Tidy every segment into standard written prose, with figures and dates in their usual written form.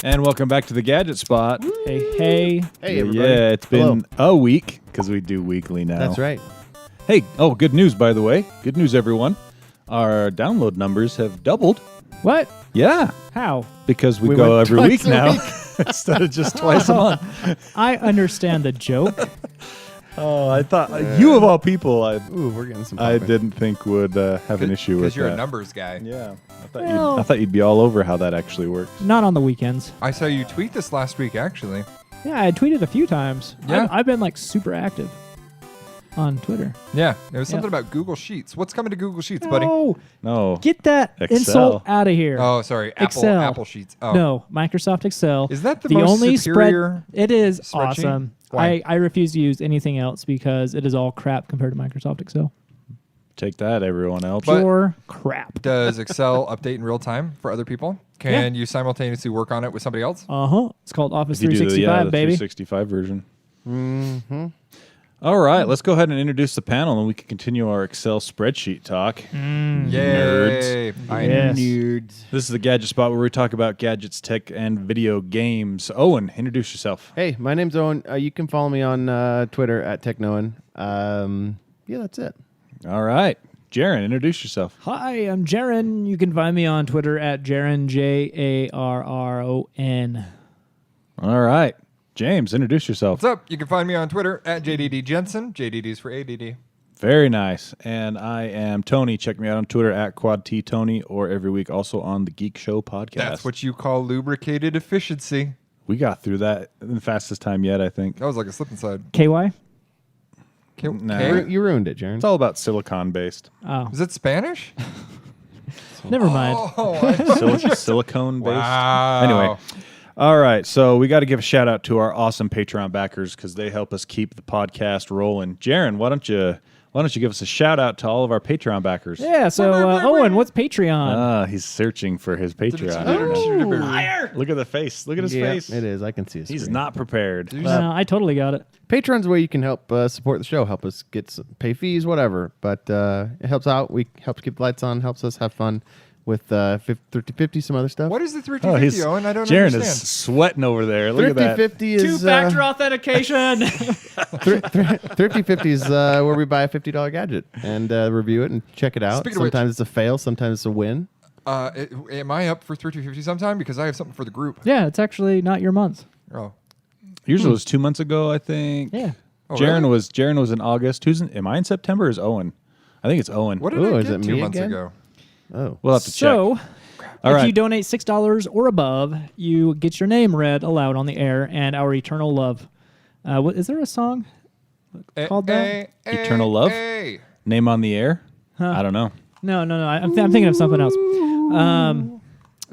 And welcome back to the Gadget Spot. Hey, hey. Hey, everybody. Yeah, it's been a week because we do weekly now. That's right. Hey, good news, by the way. Good news, everyone. Our download numbers have doubled. What? Yeah, How? because we We go went every twice week a now week. instead of just twice a month. I understand the joke. Oh, I thought you of all people, Ooh, we're getting some. I popping. didn't think would have an issue with Because you're that. a numbers guy. Yeah, Well- I thought you'd be all over how that actually works. Not on the weekends. I saw you tweet this last week, actually. Yeah, I tweeted a few times. Yeah. I've been like super active on Twitter. Yeah, it was something about Google Sheets. What's coming to Google Sheets, buddy? Oh, No, get that Excel. insult out of here. Oh, sorry, Excel. Apple Sheets. Oh. No, Microsoft Excel. Is that the the most only superior spread? It is spreadsheet? awesome. Why? I refuse to use anything else because it is all crap compared to Microsoft Excel. take that, everyone else. But- Pure crap. Does Excel update in real time for other people? Can you simultaneously work on it with somebody else? It's called Office If you do the 365, baby. 365 version. Mm-hmm. All right, let's go ahead and introduce the panel, and we can continue our Excel spreadsheet talk. Yay! Yes. Nerds. This is the Gadget Spot where we talk about gadgets, tech, and video games. Owen, introduce yourself. Hey, my name's Owen. You can follow me on Twitter at TechNoan. Yeah, that's it. All right, Jarron, introduce yourself. Hi, I'm Jarron. You can find me on Twitter at Jarron, Jarron. All right, James, introduce yourself. What's up? You can find me on Twitter at JDD Jensen. JDD's for ADD. Very nice. And I am Tony. Check me out on Twitter at QuadTTony or every week also on the Geek Show podcast. That's what you call lubricated efficiency. we got through that in the fastest time yet, I think. That was like a slip and slide. KY? Nah. You ruined it, Jaron. It's all about silicon based. Oh, Is it Spanish? never mind. Oh, Silicone based. wow. Anyway. All right, so we got to give a shout out to our awesome Patreon backers because they help us keep the podcast rolling. Jarron, why don't you give us a shout out to all of our Patreon backers? Yeah, so Owen, what's Patreon? He's searching for his Patreon. Look at the face. Look at his yeah, face. it is. I can see his He's screen. not prepared. No, I totally got it. Patreon's where you can help support the show, help us pay fees, whatever. But it helps out. We help keep the lights on, helps us have fun with 50, some other stuff. What is the Oh, 350, Owen? I don't Jarron understand. is sweating over there. Look at that. 50 is Two-factor authentication. Thrifty 50 is where we buy a $50 gadget and review it and check it out. Speaking of which- Sometimes it's a fail, sometimes it's a win. Am I up for 350 sometime? Because I have something for the group. Yeah, it's actually not your month. Oh. Usually it was 2 months ago, I think. Yeah. Oh, Jarron really? was in August. Am I in September or is Owen? I think it's Owen. What did Ooh, I is get it 2 me months again? ago? Oh. We'll have to check. So, All if right. you donate $6 or above, you get your name read aloud on the air and our eternal love. What is there a song called that? Eternal Love? Name on the air? Huh. I don't know. No. I'm thinking of something else.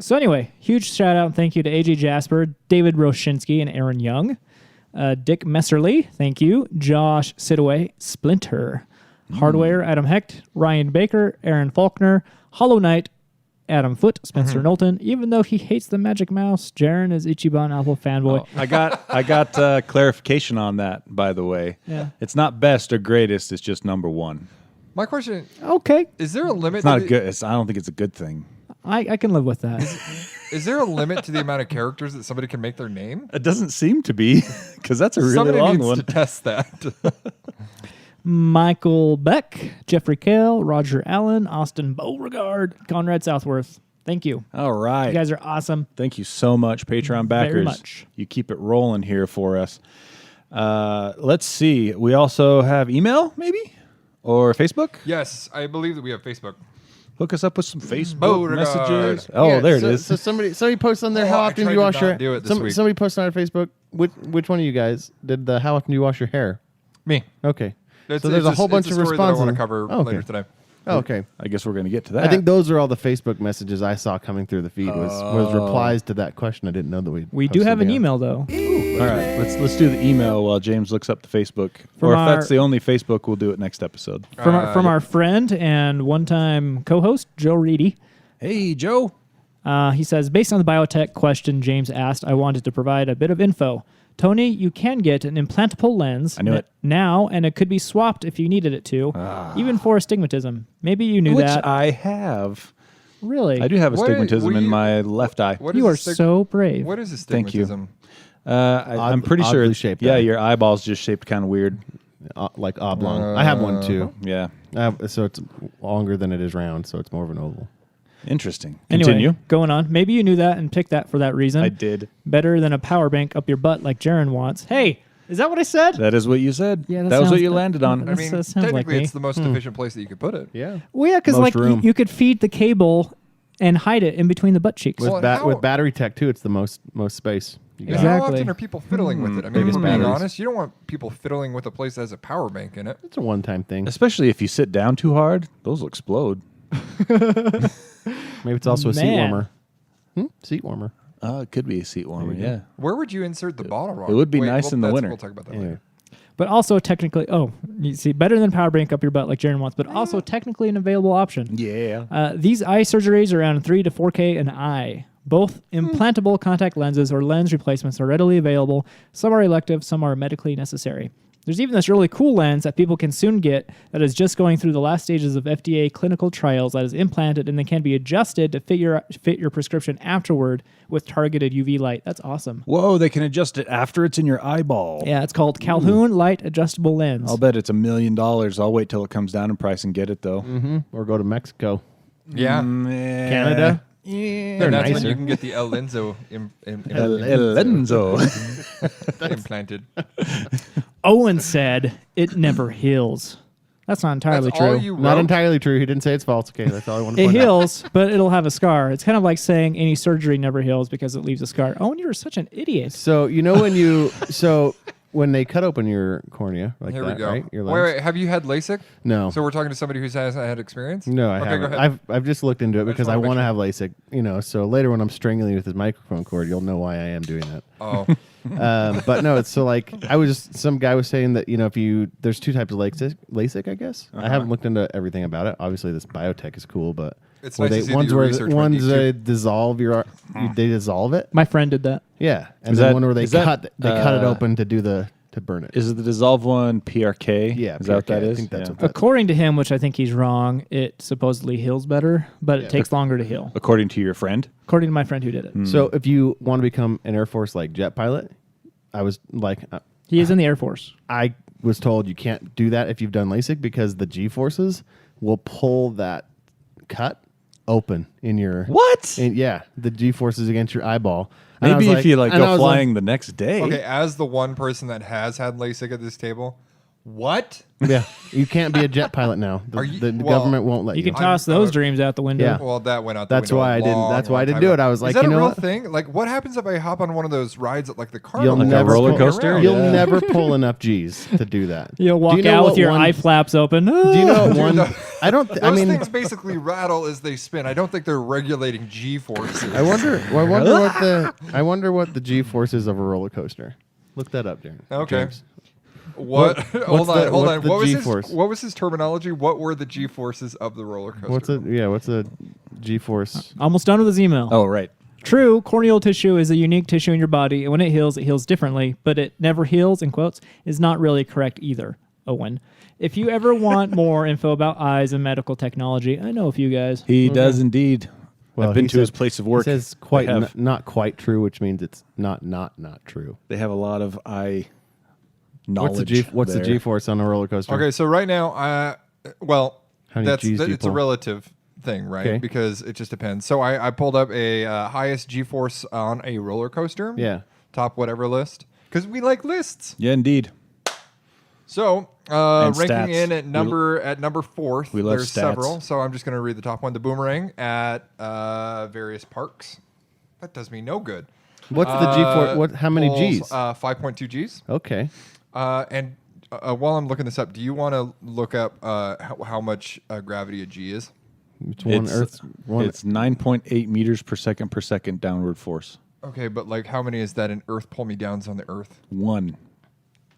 So anyway, huge shout out and thank you to AJ Jasper, David Roshinsky, and Aaron Young. Dick Messerly, thank you. Josh Sidaway, Splinter. Hardware, Adam Hecht, Ryan Baker, Aaron Faulkner, Hollow Knight, Adam Foote, Spencer Knowlton. Even though he hates the Magic Mouse, Jarron is Ichiban Apple fanboy. I got clarification on that, by the way. Yeah. It's not best or greatest. It's just number one. My question, Okay, is there a limit? It's not to a good. I don't think it's a good thing. I can live with that. Is there a limit to the amount of characters that somebody can make their name? It doesn't seem to be because that's a really Somebody long needs one. to test that. Michael Beck, Jeffrey Kale, Roger Allen, Austin Beauregard, Conrad Southworth. Thank you. All right. You guys are awesome. Thank you so much, Patreon backers. Very much. You keep it rolling here for us. Let's see. We also have email, maybe, or Facebook. Yes, I believe that we have Facebook. Hook us up with some Facebook Beauregard. messages. Oh, Yeah, there so, it is. So somebody posts on there. Oh, How I often tried do you to wash not your? do it this week. Somebody posted on our Facebook. Which one of you guys did the? How often do you wash your hair? Me. Okay. It's, So there's it's a whole bunch it's of a story that I want responses. to cover Oh, okay. later today. Oh, okay. I guess we're going to get to that. I think those are all the Facebook messages I saw coming through the feed was replies to that question. I didn't know that We do have an email though. All right, let's do the email while James looks up the Facebook. From or if our- that's the only Facebook, we'll do it next episode. From our friend and one-time co-host Joe Reedy. Hey, Joe. He says, based on the biotech question James asked, I wanted to provide a bit of info. Tony, you can get an implantable lens I knew it. now, and it could be swapped if you needed it to, even for astigmatism. Maybe you knew Which that. I have. Really? I do have What- astigmatism were in you- my left eye. What You are is so brave. What is Thank you. astigmatism? I'm pretty sure oddly it's shaped yeah. eye. Your eyeball's just shaped kind of weird. Like oblong. I have one too. Yeah, So it's longer than it is round, so it's more of an oval. interesting. Anyway, Continue. going on. Maybe you knew that and picked that for that reason. I did. Better than a power bank up your butt like Jarron wants. Hey, is that what I said? That is what you said. Yeah, that that was what sounds- you landed on. I That mean, sounds like technically, me. it's the most efficient place that you could put it. Yeah. Well, yeah, because Most like room. you could feed the cable and hide it in between the butt cheeks. With, Well, how- with battery tech too, it's the most space. You And got. how Exactly. often are people fiddling with it? I mean, Biggest if we're being batteries. honest, you don't want people fiddling with a place that has a power bank in it. It's a one-time thing. Especially if you sit down too hard, those will explode. Maybe it's also a seat Man. warmer. Seat warmer. It could be a seat warmer. Yeah. Where would you insert the bottle rocket? It would be nice in the winter. We'll talk about that Anyway. later. But also technically, you see, better than power bank up your butt like Jarron wants, but also technically an available option. Yeah. These eye surgeries are around 3 to 4K an eye. Both implantable contact lenses or lens replacements are readily available. Some are elective, some are medically necessary. There's even this really cool lens that people can soon get that is just going through the last stages of FDA clinical trials that is implanted and then can be adjusted to fit your prescription afterward with targeted UV light. That's awesome. Whoa, they can adjust it after it's in your eyeball. Yeah, it's called Calhoun Light Adjustable Lens. I'll bet it's $1 million. I'll wait till it comes down in price and get it though. Or go to Mexico. Yeah. Canada. Yeah. They're And that's when nicer. you can get the El Lenzo Lenzo. implanted. Owen said it never heals. That's not entirely That's true. all you Not wrote? entirely true. He didn't say it's false. Okay, that's all I want to It point out. heals, but it'll have a scar. It's kind of like saying any surgery never heals because it leaves a scar. Owen, you're such an idiot. So when they cut open your cornea like Here that, we go. right? Your Wait, lens? wait, have you had LASIK? No. So we're talking to somebody who has had experience? No, I Okay, haven't. go ahead. I've just looked into it because I wanna want to make have LASIK. So later when I'm strangling you with this microphone cord, you'll know why I am doing that. Oh, But no, it's so like some guy was saying that there's two types of LASIK, I guess. I haven't looked into everything about it. Obviously, this biotech is cool, but It's where nice to see that ones your where research went ones deep, too. they dissolve they dissolve it. My friend did that. Yeah, and Is then that- one where they is that, cut it open to burn it. Is it the dissolve one PRK? Yeah, Is that what PRK, that I is? think that's Yeah. what that- According to him, which I think he's wrong, it supposedly heals better, but it takes longer to heal. According to your friend? According to my friend who did it. So if you want to become an Air Force jet pilot, I was like, He is in the Air Force. I was told you can't do that if you've done LASIK because the G forces will pull that cut open in your What? yeah, the G forces against your eyeball. And I Maybe was if you and I go was flying the next day. okay. As the one person that has had LASIK at this table, what? yeah, you can't be a jet pilot now. The, Are you- the well, government won't let You you. can toss those uh, dreams out the window. Yeah. Well, that went out. The That's window why a I didn't- long, that's why I long didn't time do ago. it. I was like, is that you a know real what? thing? Like, what happens if I hop on one of those rides at like the car? You'll Like a never roller pull- coaster? You'll Yeah. never pull enough G's to do that. You'll Do walk you know out with what your one- eye flaps open. Do you know what one? the- I don't. I Those mean, things basically rattle as they spin. I don't think they're regulating G forces. I wonder what the G forces of a roller coaster. Look that up, Darren. Okay. James. What? Hold on. what's the What was G-force? what was his terminology? What were the G forces of the roller coaster? What's a G force? Almost done with his email. Oh, right. True, corneal tissue is a unique tissue in your body, and when it heals differently, but it never heals, in quotes, is not really correct either, Owen. If you ever want more info about eyes and medical technology, I know a few guys. He does indeed. Well, I've been he to his said- place of work. It says quite They have, not quite true, which means it's not true. they have a lot of eye knowledge. What's the there. G force on a roller coaster? Okay, so right now, well, How many Gs do you it's a pull? relative thing, right? Okay. Because it just depends. So I pulled up a highest G force on a roller coaster. Yeah. Top whatever list because we like lists. Yeah, indeed. So And ranking stats. in at number fourth. we love there's stats. several. So I'm just going to read the top one. The Boomerang at various parks. That does me no good. What's the G force? What? How many Pulls, G's? 5.2 G's. Okay. And while I'm looking this up, do you want to look up how much gravity a G is? It's one Earth. One. It's 9.8 meters per second downward force. Okay, but like how many is that in Earth pull me downs on the Earth? 1.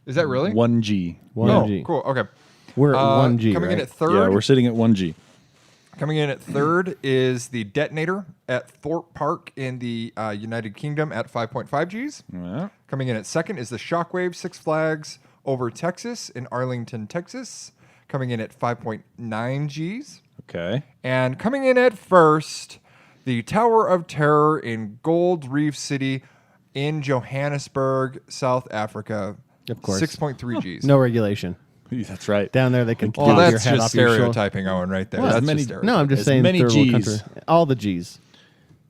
Is that really? 1 G. One Oh, G. cool. Okay. We're at 1G. Coming in right? at third. Yeah, we're sitting at 1 G. Coming in at third is the detonator at Thorpe Park in the United Kingdom at 5.5 Gs. Yeah. Coming in at second is the Shockwave Six Flags over Texas in Arlington, Texas. coming in at 5.9 Gs. Okay. And coming in at first, the Tower of Terror in Gold Reef City in Johannesburg, South Africa. Of course. 6.3 Gs. No regulation. That's right. Down there, they can Well, your that's head just off your shoulder. stereotyping, Owen, right there. Well, That's many- just stereotyping. No, I'm just As saying many third world Gs. country. All the G's.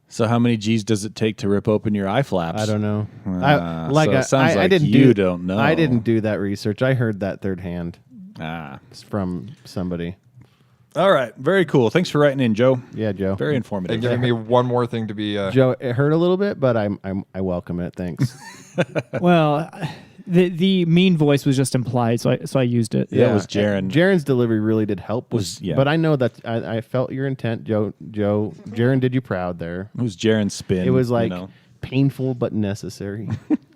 So how many G's does it take to rip open your eye flaps? I don't know. So it sounds I like didn't you do, don't know. I didn't do that research. I heard that third hand. Ah. It's from somebody. All right. Very cool. Thanks for writing in, Joe. Yeah, Joe. Very informative. And giving me one more thing to be. Joe, it hurt a little bit, but I welcome it. Thanks. Well, the mean voice was just implied, so I used it. Yeah, it was Jarron. Jarron's delivery really did help. Yeah. But I know that I felt your intent, Joe. Jarron did you proud there. It was Jarron's spin. It was like you know. painful but necessary.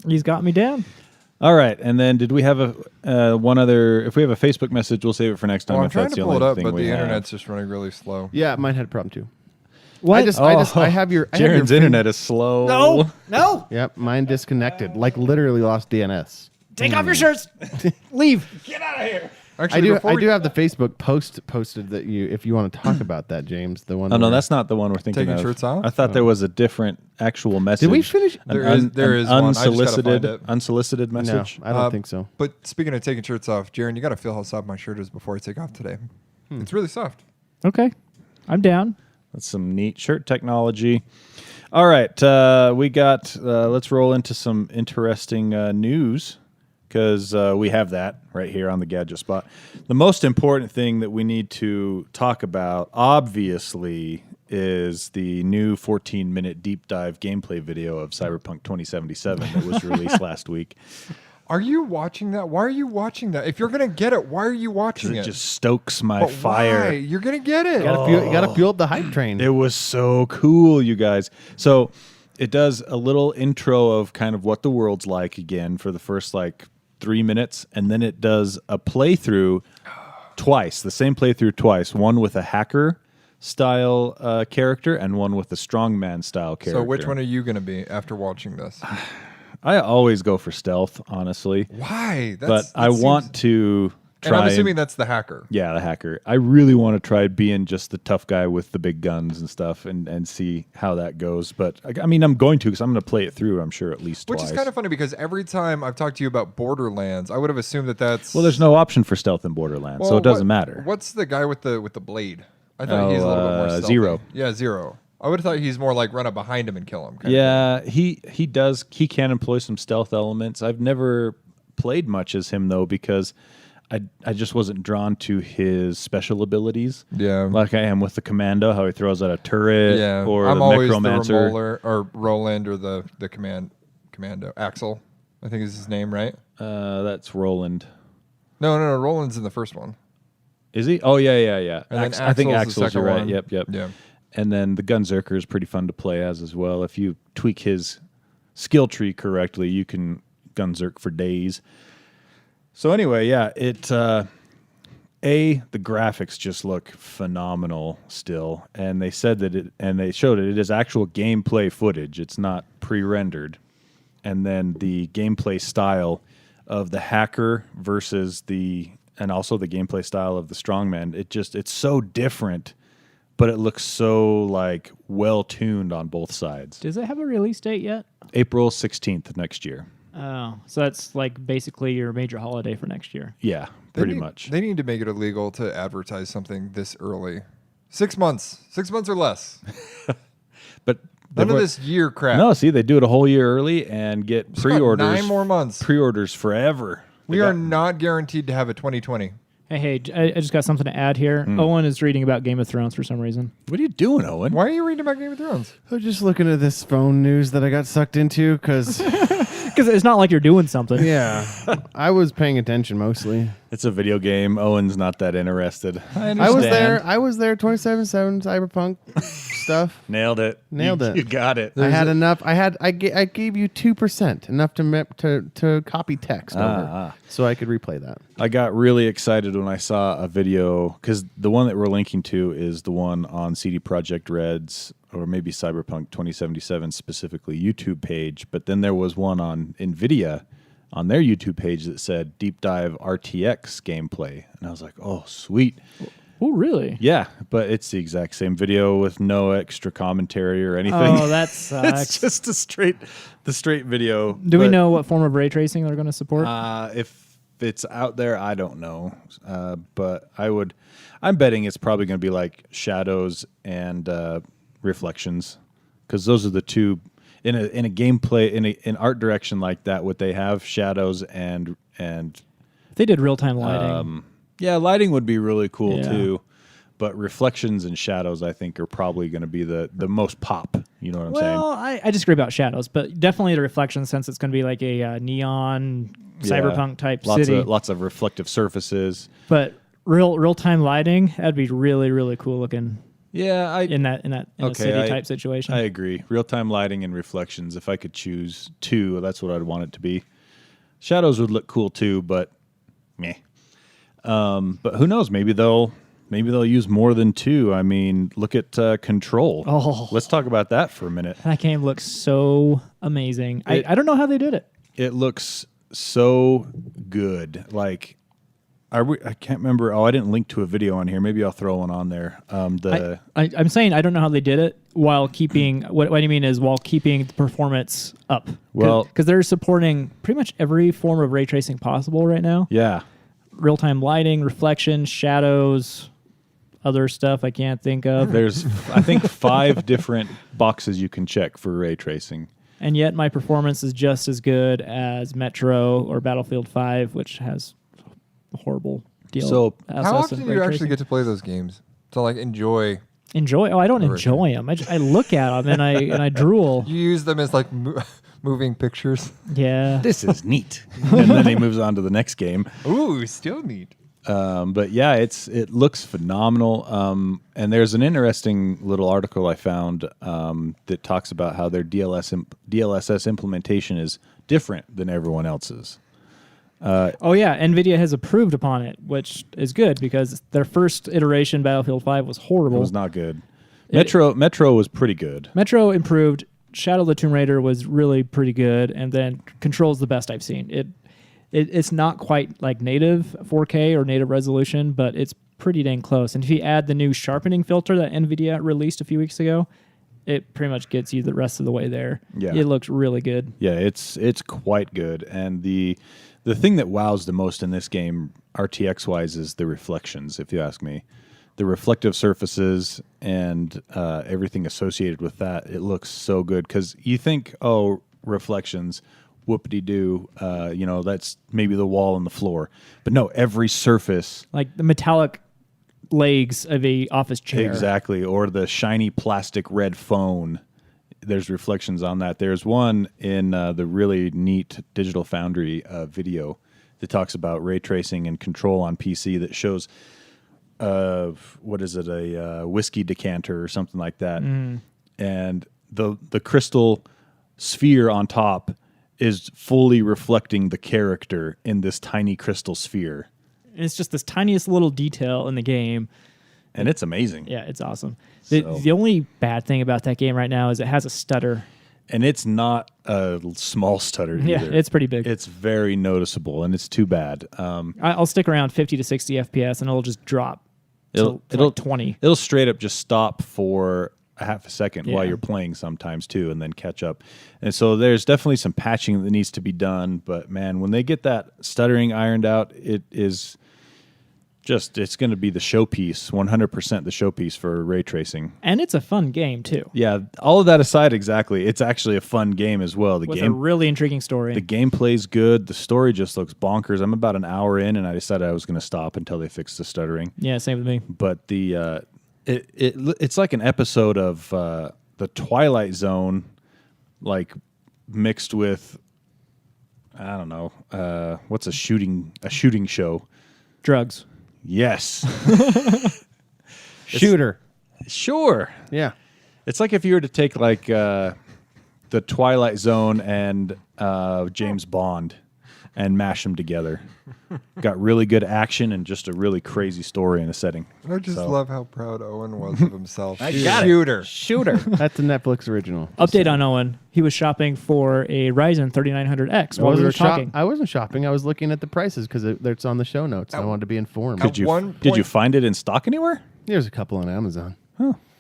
He's got me down. All right. And then did we have one other? If we have a Facebook message, we'll save it for next time. I'm if trying that's to the pull only it up, thing but we the have. internet's just running really slow. Yeah, mine had a problem too. What? I have your Jarron's internet is slow. No. Yep, mine disconnected. Like literally lost DNS. Take off your shirts. Leave. Actually, I do have the Facebook post posted that if you want to talk about that, James, the one. Oh no, where- that's not the one we're thinking Taking of. shirts off? I thought there was a different actual message. Did we finish? There is one. I just gotta unsolicited find it. unsolicited No, message. I don't think so. But speaking of taking shirts off, Jarron, you got to feel how soft my shirt is before I take off today. It's really soft. Okay. I'm down. That's some neat shirt technology. All right, we got. Let's roll into some interesting news because we have that right here on the Gadget Spot. The most important thing that we need to talk about, obviously, is the new 14-minute deep dive gameplay video of Cyberpunk 2077 that was released last week. Are you watching that? Why are you watching that? If you're gonna get it, why are you watching It it? just stokes my But fire. why? You're gonna get it. You gotta fuel up the hype train. It was so cool, you guys. So it does a little intro of kind of what the world's like again for the first like 3 minutes, and then it does a playthrough twice, the same playthrough twice, one with a hacker style character and one with a strongman style character. So which one are you gonna be after watching this? I always go for stealth, honestly. Why? But I want to And try I'm assuming that's the hacker. yeah, the hacker. I really want to try being just the tough guy with the big guns and stuff and see how that goes. But I mean, I'm going to because I'm going to play it through, I'm sure, at least Which twice. is kind of funny because every time I've talked to you about Borderlands, I would have assumed that that's Well, there's no option for stealth in Borderlands, so Well, it doesn't matter. What's the guy with the blade? I thought he's a little bit more stealthy. Zero. Yeah, Zero. I would have thought he's more like run up behind him and kill him. kind of Yeah, he does. He can employ some stealth elements. I've never played much as him though because I just wasn't drawn to his special abilities. thing. Yeah. Like I am with the commando, how he throws out a turret, Yeah. or I'm the always necromancer. or Roland or the commando. Axel, I think is his name, right? That's Roland. No. Roland's in the first one. Is he? Oh yeah. And then I think Axel's the Axel's. You're second right. one. Yep. Yeah. And then the Gunzerker is pretty fun to play as well. If you tweak his skill tree correctly, you can Gunzerk for days. So anyway, yeah, the graphics just look phenomenal still, and they said that they showed it is actual gameplay footage. It's not pre-rendered. And then the gameplay style of the hacker versus and also the gameplay style of the strongman, it's so different. But it looks so like well tuned on both sides. Does it have a release date yet? April 16th next year. Oh, so that's like basically your major holiday for next year. Yeah, pretty much. They need to make it illegal to advertise something this early. 6 months. 6 months or less. But None of this year crap. No, see, they do it a whole year early and get It's got pre-orders. 9 more months. Pre-orders forever. We are not guaranteed to have a 2020. Hey, I just got something to add here. Owen is reading about Game of Thrones for some reason. What are you doing, Owen? Why are you reading about Game of Thrones? I'm just looking at this phone news that I got sucked into because, Because it's not like you're doing something. yeah, I was paying attention mostly. It's a video game. Owen's not that interested. I I was there. 27/7 Cyberpunk stuff. Nailed it. Nailed it. You got it. I had enough. I gave you 2%, enough to copy text over, so I could replay that. I got really excited when I saw a video because the one that we're linking to is the one on CD Projekt Red's or maybe Cyberpunk 2077 specifically YouTube page. But then there was one on NVIDIA on their YouTube page that said Deep Dive RTX gameplay. And I was like, oh, sweet. Oh, really? Yeah, but it's the exact same video with no extra commentary or anything. Oh, that sucks. It's just the straight video. Do we know what form of ray tracing they're going to support? If it's out there, I don't know. But I'm betting it's probably going to be like shadows and reflections, because those are the two in a gameplay in art direction like that. What they have, shadows and If they did real time lighting. yeah, lighting would be really cool Yeah. too. But reflections and shadows, I think, are probably going to be the most pop. You know what I'm saying? Well, I disagree about shadows, but definitely the reflections, since it's going to be like a neon cyberpunk type city. Lots of reflective surfaces. But real time lighting, that'd be really, really cool looking Yeah, in a city type situation. I agree. Real-time lighting and reflections. If I could choose two, that's what I'd want it to be. Shadows would look cool too, but meh. But who knows? Maybe they'll use more than two. I mean, look at Control. Oh. Let's talk about that for a minute. That game looks so amazing. I don't know how they did it. It looks so good. Like, I can't remember. Oh, I didn't link to a video on here. Maybe I'll throw one on there. I'm saying I don't know how they did it while keeping what I mean is while keeping the performance up. Well, because they're supporting pretty much every form of ray tracing possible right now. yeah. Real time lighting, reflections, shadows, other stuff I can't think of. There's, I think, 5 different boxes you can check for ray tracing. And yet my performance is just as good as Metro or Battlefield 5, which has a horrible deal. So, How often do you actually get to play those games to like enjoy? Enjoy? Oh, I don't enjoy them. I look at them and I drool. You use them as like moving pictures. Yeah. This is neat. And then he moves on to the next game. Ooh, still neat. But yeah, it looks phenomenal. And there's an interesting little article I found that talks about how their DLSS implementation is different than everyone else's. Oh yeah, NVIDIA has approved upon it, which is good because their first iteration, Battlefield 5, was horrible. It was not good. Metro was pretty good. Metro improved. Shadow of the Tomb Raider was really pretty good, and then Control's the best I've seen. It's not quite like native 4K or native resolution, but it's pretty dang close. And if you add the new sharpening filter that NVIDIA released a few weeks ago, it pretty much gets you the rest of the way there. Yeah. It looks really good. Yeah, it's quite good. And the thing that wows the most in this game, RTX-wise, is the reflections, if you ask me. The reflective surfaces and everything associated with that, it looks so good. Because you think, oh, reflections, whoopity-doo, that's maybe the wall and the floor. But no, every surface. Like the metallic legs of a office chair. Exactly, or the shiny plastic red phone. There's reflections on that. There's one in the really neat Digital Foundry video that talks about ray tracing and Control on PC that shows, a whiskey decanter or something like that. And the crystal sphere on top is fully reflecting the character in this tiny crystal sphere. And it's just this tiniest little detail in the game. And it's amazing. Yeah, it's awesome. So- The only bad thing about that game right now is it has a stutter. And it's not a small stutter either. Yeah, it's pretty big. It's very noticeable, and it's too bad. I'll stick around 50 to 60 FPS, and it'll just drop It'll to like 20. It'll straight up just stop for a half a second Yeah. while you're playing sometimes too, and then catch up. And so there's definitely some patching that needs to be done. But man, when they get that stuttering ironed out, it's going to be the showpiece, 100% the showpiece for ray tracing. And it's a fun game, too. Yeah, all of that aside, exactly. It's actually a fun game as well. With a really intriguing story. The gameplay's good. The story just looks bonkers. I'm about an hour in, and I decided I was going to stop until they fixed the stuttering. Yeah, same with me. But it's like an episode of the Twilight Zone, like mixed with, I don't know, what's a shooting show? Drugs. Yes. Shooter. Sure. Yeah. It's like if you were to take like the Twilight Zone and James Bond and mash them together. Got really good action and just a really crazy story in a setting. I just So- love how proud Owen was of himself. I got it. Shooter. Shooter. That's a Netflix original. Update on Owen. He was shopping for a Ryzen 3900X while we were talking. I wasn't shopping. I was looking at the prices because it's on the show notes. I wanted to be informed. At Did you one did you point- find it in stock anywhere? There's a couple on Amazon.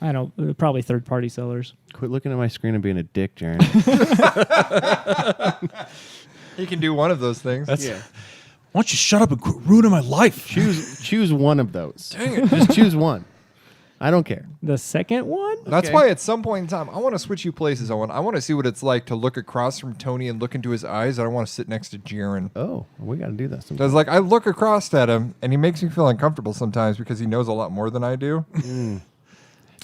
I don't probably third-party sellers. Quit looking at my screen and being a dick, Jarron. He can do one of those things. Why don't you shut up and quit ruining my life? choose one of those. Dang it. Just choose one. I don't care. The second one? That's Okay. why at some point in time, I want to switch you places, Owen. I want to see what it's like to look across from Tony and look into his eyes. I don't want to sit next to Jarron. Oh, we got to do that sometime. Because, like, I look across at him, and he makes me feel uncomfortable sometimes because he knows a lot more than I do.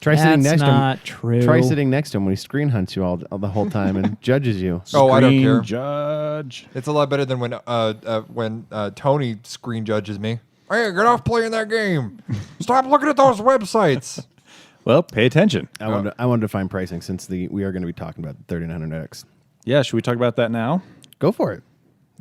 Try sitting That's next to him. not true. Try sitting next to him when he screen hunts you all the whole time and judges you. Oh, I don't Screen care. Judge. It's a lot better than when Tony screen judges me. Hey, get off playing that game. Stop looking at those websites. Well, pay attention. I wanted to find pricing since we are going to be talking about the 3900X. Yeah, should we talk about that now? Go for it.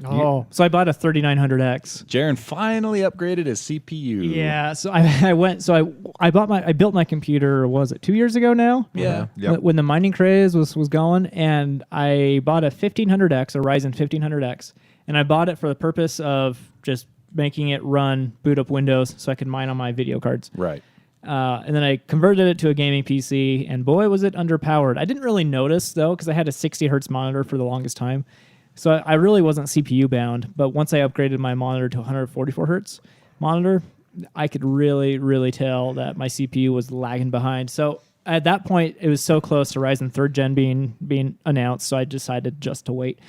Oh, so I bought a 3900X. Jarron finally upgraded his CPU. Yeah, so I went. So I built my computer. Was it 2 years ago now? Yeah. Yep. When the mining craze was going, and I bought a 1500X, a Ryzen 1500X, and I bought it for the purpose of just making it run, boot up Windows, so I could mine on my video cards. Right. And then I converted it to a gaming PC, and boy, was it underpowered. I didn't really notice, though, because I had a 60 hertz monitor for the longest time. So I really wasn't CPU bound. But once I upgraded my monitor to 144 hertz monitor, I could really, really tell that my CPU was lagging behind. So at that point, it was so close to Ryzen 3rd Gen being announced, so I decided just to wait.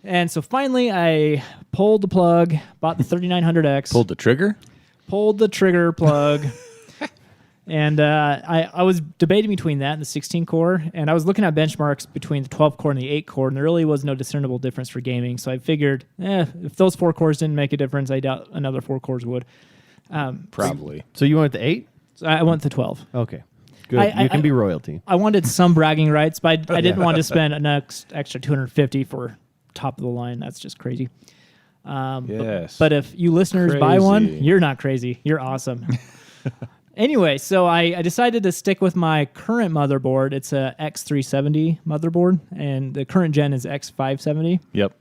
And so finally, I pulled the plug, bought the 3900X. Pulled the trigger? Pulled the trigger plug. And I was debating between that and the 16 core, and I was looking at benchmarks between the 12 core and the 8 core, and there really was no discernible difference for gaming. So I figured, if those 4 cores didn't make a difference, I doubt another 4 cores would. Probably. So you went to 8? So I went to 12. Okay. Good. You can be royalty. I wanted some bragging rights, but I didn't want to spend an extra $250 for top of the line. That's just crazy. Yes. But if you listeners buy one, Crazy. you're not crazy. You're awesome. Anyway, so I decided to stick with my current motherboard. It's a X370 motherboard, and the current gen is X570. Yep.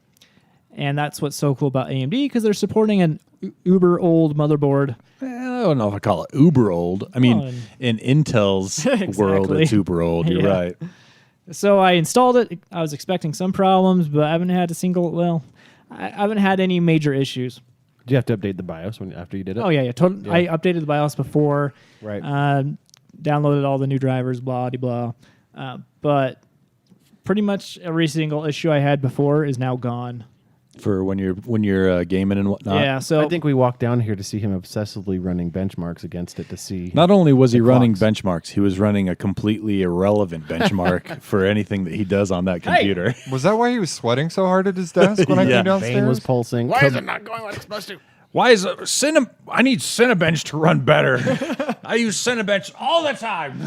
And that's what's so cool about AMD, because they're supporting an uber old motherboard. I don't know if I call it uber old. I mean, Oh, in Intel's world, Exactly. it's uber old. You're Yeah. right. So I installed it. I was expecting some problems, but I haven't had I haven't had any major issues. Did you have to update the BIOS after you did it? Oh, yeah. Totally. Yeah. I updated the BIOS before. Right. Downloaded all the new drivers, blah, de blah. But pretty much every single issue I had before is now gone. For when you're gaming and whatnot. Yeah, so I think we walked down here to see him obsessively running benchmarks against it to see. Not only was he The running clocks. benchmarks, he was running a completely irrelevant benchmark for anything that he does on that computer. Was that why he was sweating so hard at his desk when I Yeah. came downstairs? Vein was pulsing. Why is it not going like it's supposed to? Why is it I need Cinebench to run better. I use Cinebench all the time.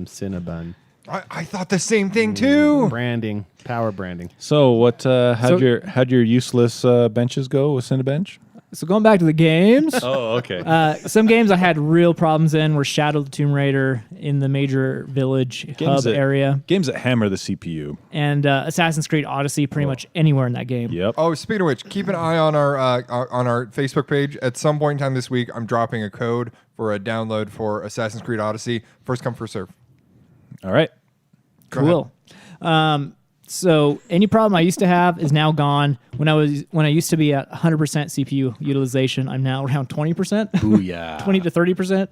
Cinnabon. I thought the same thing too. Branding. Power branding. So what? How'd your useless benches go with Cinebench? So going back to the games, Oh, okay. some games I had real problems in were Shadow of the Tomb Raider in the major village hub area, Games that hammer the CPU. and Assassin's Creed Odyssey pretty much anywhere in that game. Yep. Oh, speaking of which, keep an eye on our Facebook page. At some point in time this week, I'm dropping a code for a download for Assassin's Creed Odyssey. First come, first serve. All right. Cool. So any problem I used to have is now gone. When I used to be at 100% CPU utilization, I'm now around 20%, Booyah. 20 to 30%.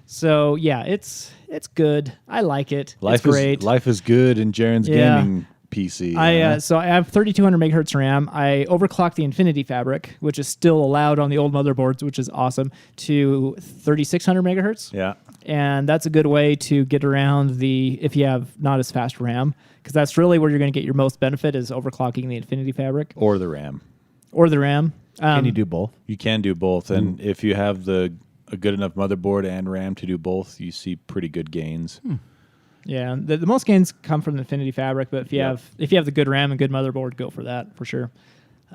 So yeah, it's good. I like it. Life it's great. Life is good in Jarron's Yeah. gaming PC. So I have 3200 megahertz RAM. I overclocked the Infinity Fabric, which is still allowed on the old motherboards, which is awesome, to 3600 megahertz. Yeah. And that's a good way to get around if you have not as fast RAM, because that's really where you're going to get your most benefit is overclocking the Infinity Fabric Or the RAM. or the RAM. Can you do both? You can do both, and if you have a good enough motherboard and RAM to do both, you see pretty good gains. Yeah, the most gains come from the Infinity Fabric, but if you have the good RAM and good motherboard, go for that for sure.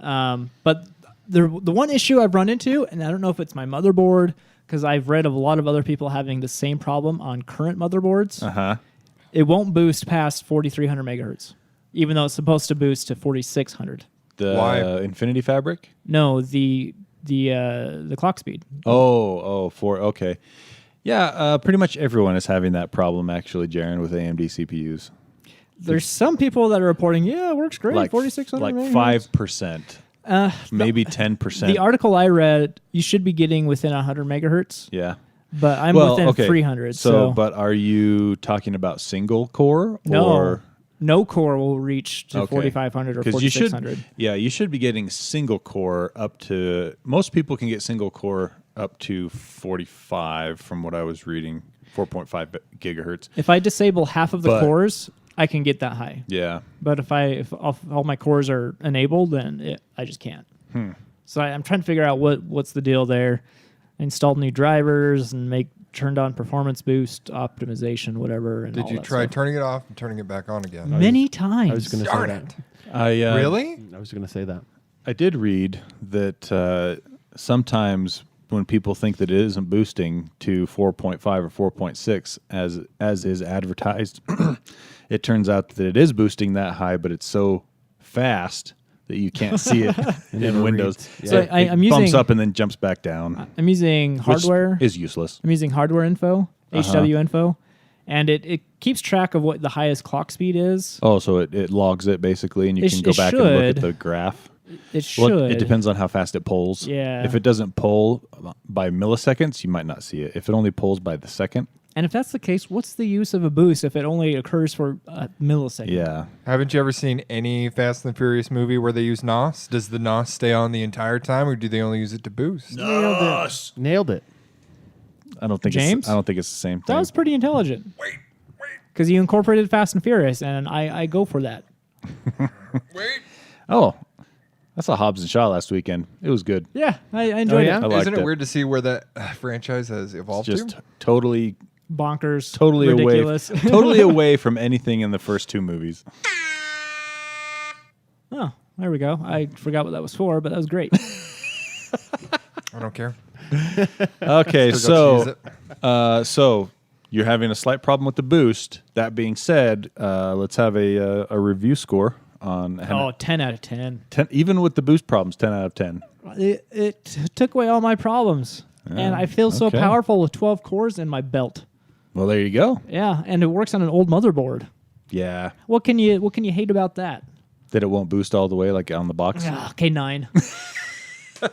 But the one issue I've run into, and I don't know if it's my motherboard, because I've read of a lot of other people having the same problem on current motherboards. It won't boost past 4,300 megahertz, even though it's supposed to boost to 4,600. The Infinity Fabric? No, the clock speed. Okay. Yeah, pretty much everyone is having that problem, actually, Jarron, with AMD CPUs. There's some people that are reporting, it works great, Like 4,600 like megahertz. 5%. Maybe 10%. The article I read, you should be getting within 100 megahertz. Yeah. But I'm within 300. So, but are you talking about single core? No. Or? No core will reach to 4,500 or 4,600. You should be getting single core up to, most people can get single core up to 45 from what I was reading, 4.5 gigahertz. If I disable half of the cores, I can get that high. Yeah. But if all my cores are enabled, then I just can't. So I'm trying to figure out what's the deal there. Install new drivers and turned on performance boost, optimization, whatever. And Did you try turning it off and turning it back on again? Many times. I was going to say that. Really? I was going to say that. I did read that sometimes when people think that it isn't boosting to 4.5 or 4.6 as is advertised, it turns out that it is boosting that high, but it's so fast that you can't see it in Windows. Yeah. So It I'm bumps using up and then jumps back down. I'm using hardware. Which is useless. I'm using hardware info, HW info, and it keeps track of what the highest clock speed is. Oh, so it logs it basically, and you can go it back and look at should. the graph. It should. Well, it depends on how fast it pulls. Yeah. If it doesn't pull by milliseconds, you might not see it. If it only pulls by the second, And if that's the case, what's the use of a boost if it only occurs for a millisecond? yeah. Haven't you ever seen any Fast and the Furious movie where they use NOS? Does the NOS stay on the entire time, or do they only use it to boost? Nailed it. I don't think James? I don't think it's the same thing. That was pretty intelligent. Because you incorporated Fast and Furious, and I go for that. Wait. Oh, I saw Hobbs and Shaw last weekend. It was good. Yeah, I enjoyed yeah? it. I liked Isn't it it. weird to see where that franchise has evolved Just to? totally Bonkers. ridiculous. ridiculous. Totally away from anything in the first two movies. Oh, there we go. I forgot what that was for, but that was great. I don't care. Okay, Still got to use it. so you're having a slight problem with the boost. That being said, let's have a review score on 10 out of 10. 10, even with the boost problems, 10 out of 10. It took away all my problems. And I feel so okay. powerful with 12 cores in my belt. Well, there you go. Yeah, and it works on an old motherboard. Yeah. What can you hate about that? That it won't boost all the way like on the box. Okay, 9.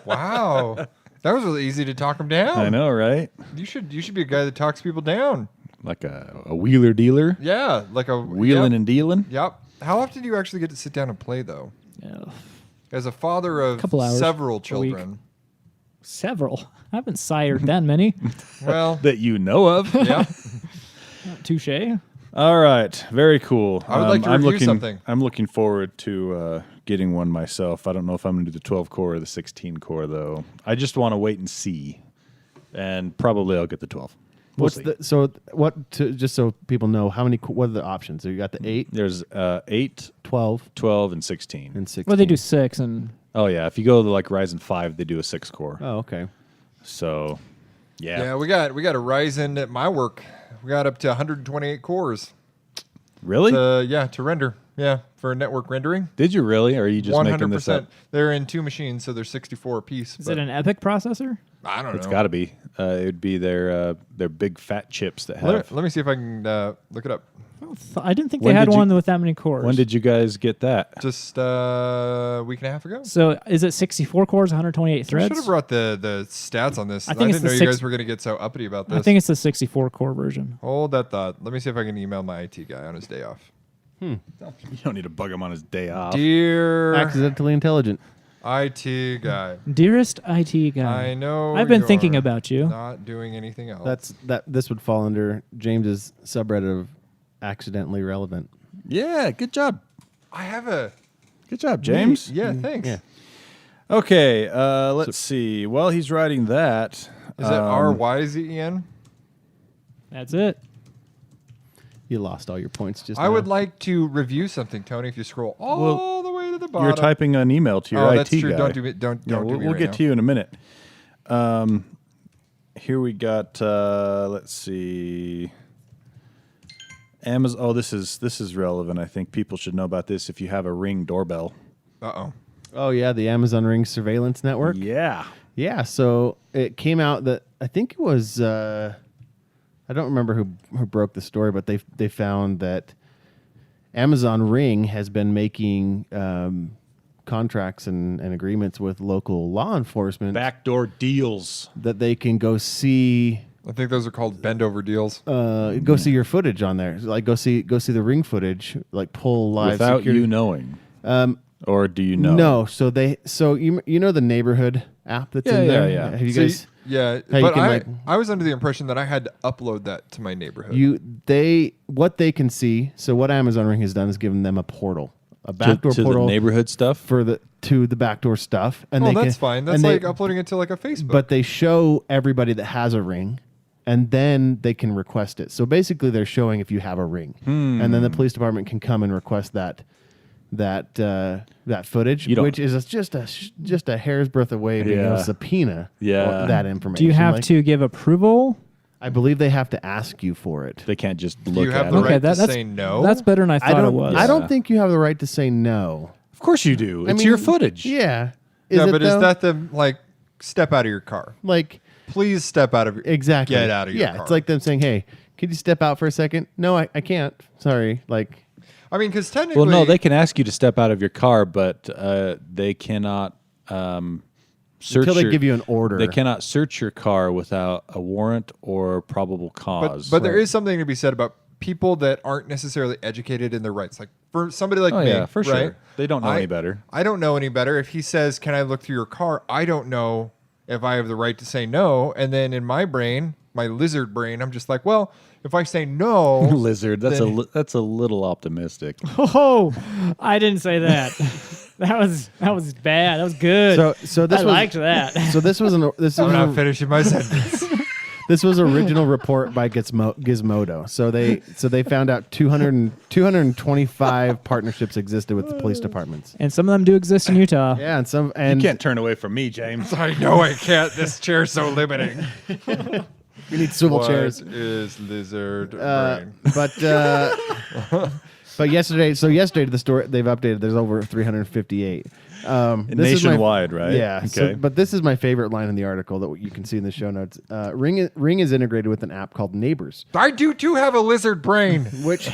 Wow. That was really easy to talk him down. I know, right? You should be a guy that talks people down. Like a wheeler dealer. Yeah, like a Wheeling and dealing. Yep. How often do you actually get to sit down and play though? Yeah. As a father of Couple hours several a week. children. Several. I haven't sired that many. Well, That you know of. yeah. Touche. All right. Very cool. I would like to review something. I'm looking forward to getting one myself. I don't know if I'm going to do the 12 core or the 16 core, though. I just want to wait and see. And probably I'll get the 12. We'll see. Just so people know, what are the options? So you got the 8, There's 8, 12, 12, and 16. and 16. Well, they do 6 and Oh, yeah. If you go to like Ryzen 5, they do a 6 core. Oh, okay. So, yeah. Yeah, we got a Ryzen at my work. We got up to 128 cores. Really? To render. Yeah, for network rendering. Did you really? Or are you just making this up? They're in 2 machines, so they're 64 a piece. is it an Epic processor? I don't know. It's got to be. It would be their big fat chips that have. Let me see if I can look it up. I didn't think When they had did you- one with that many cores. When did you guys get that? Just a week and a half ago. So is it 64 cores, 128 I should threads? have brought the stats on this. I I, think it's didn't know the you guys six- were going to get so uppity about this. I think it's the 64 core version. Hold that thought. Let me see if I can email my IT guy on his day off. You don't need to bug him on his day off. Dear Accidentally intelligent. IT guy, Dearest IT guy. I know I've been you're thinking about you. Not doing anything else. This would fall under James's subreddit of accidentally relevant. Yeah, good job. I have a Good job, James. Yeah, thanks. Yeah. Okay, let's see. While he's writing that, Is it RYZEN? That's it. You lost all your points just I now. would like to review something, Tony. If you scroll all the way to the the bottom. You're typing an email to your Oh, IT that's true. guy. Don't do it. Don't Yeah, do we'll me we'll right get now. to you in a minute. Here we got. Let's see. Amazon. Oh, this is relevant. I think people should know about this. If you have a Ring doorbell. Uh-oh. Oh yeah, the Amazon Ring surveillance network. Yeah. Yeah, so it came out that I think it was I don't remember who broke the story, but they found that Amazon Ring has been making contracts and agreements with local law enforcement Backdoor deals. that they can go see I think those are called bend over deals. go see your footage on there. Like go see the Ring footage, like pull live Without security. you knowing. Or do you know? No, so you know the neighborhood app that's in there. Yeah. Have you So guys? yeah, how you but can, I was under the impression that I had to upload that to my neighborhood. What they can see. So what Amazon Ring has done is given them a portal, a backdoor to portal the neighborhood stuff. to the backdoor stuff, and oh, they that's can, fine. That's and like they, uploading it to like a Facebook. But they show everybody that has a Ring, and then they can request it. So basically, they're showing if you have a Ring, and then the police department can come and request that footage, You don't- which is just a hair's breadth away being able Yeah. to subpoena Yeah. that information. Do you have Like, to give approval? I believe they have to ask you for it. They can't just do look you have at the it. Okay, right to that's- say no? That's better than I thought it was. I Yeah. don't think you have the right to say no. Of course you do. It's I mean, your footage. Yeah. yeah, it but though? is that the like step out of your car? like Please step out of your exactly Get out of your yeah? car. It's like them saying, "Hey, could you step out for a second?" No, I can't. Sorry. Like I mean, because technically, Well, no, they can ask you to step out of your car, but they cannot search. until they your- give you an order. They cannot search your car without a warrant or probable cause. But there is something to be said about people that aren't necessarily educated in their rights. Like for somebody like Oh, me, yeah, for sure. right? They don't know any better. I don't know any better. If he says, "Can I look through your car?" I don't know if I have the right to say no. And then in my brain, my lizard brain, I'm just like, well, if I say no, lizard. That's then- that's a little optimistic. Oh, I didn't say that. that was bad. That was good. so this I was liked that. so this was I'm not finishing my sentence. this was original report by Gizmodo. So they found out 225 partnerships existed with the police departments. And some of them do exist in Utah. Yeah, You can't turn away from me, James. I know I can't. This chair's so limiting. we need swivel What chairs. is lizard brain? But yesterday to the store, they've updated. There's over 358. This is my- Nationwide, right? Yeah. Okay. But this is my favorite line in the article that you can see in the show notes. Ring is integrated with an app called Neighbors, I do too have a lizard brain. which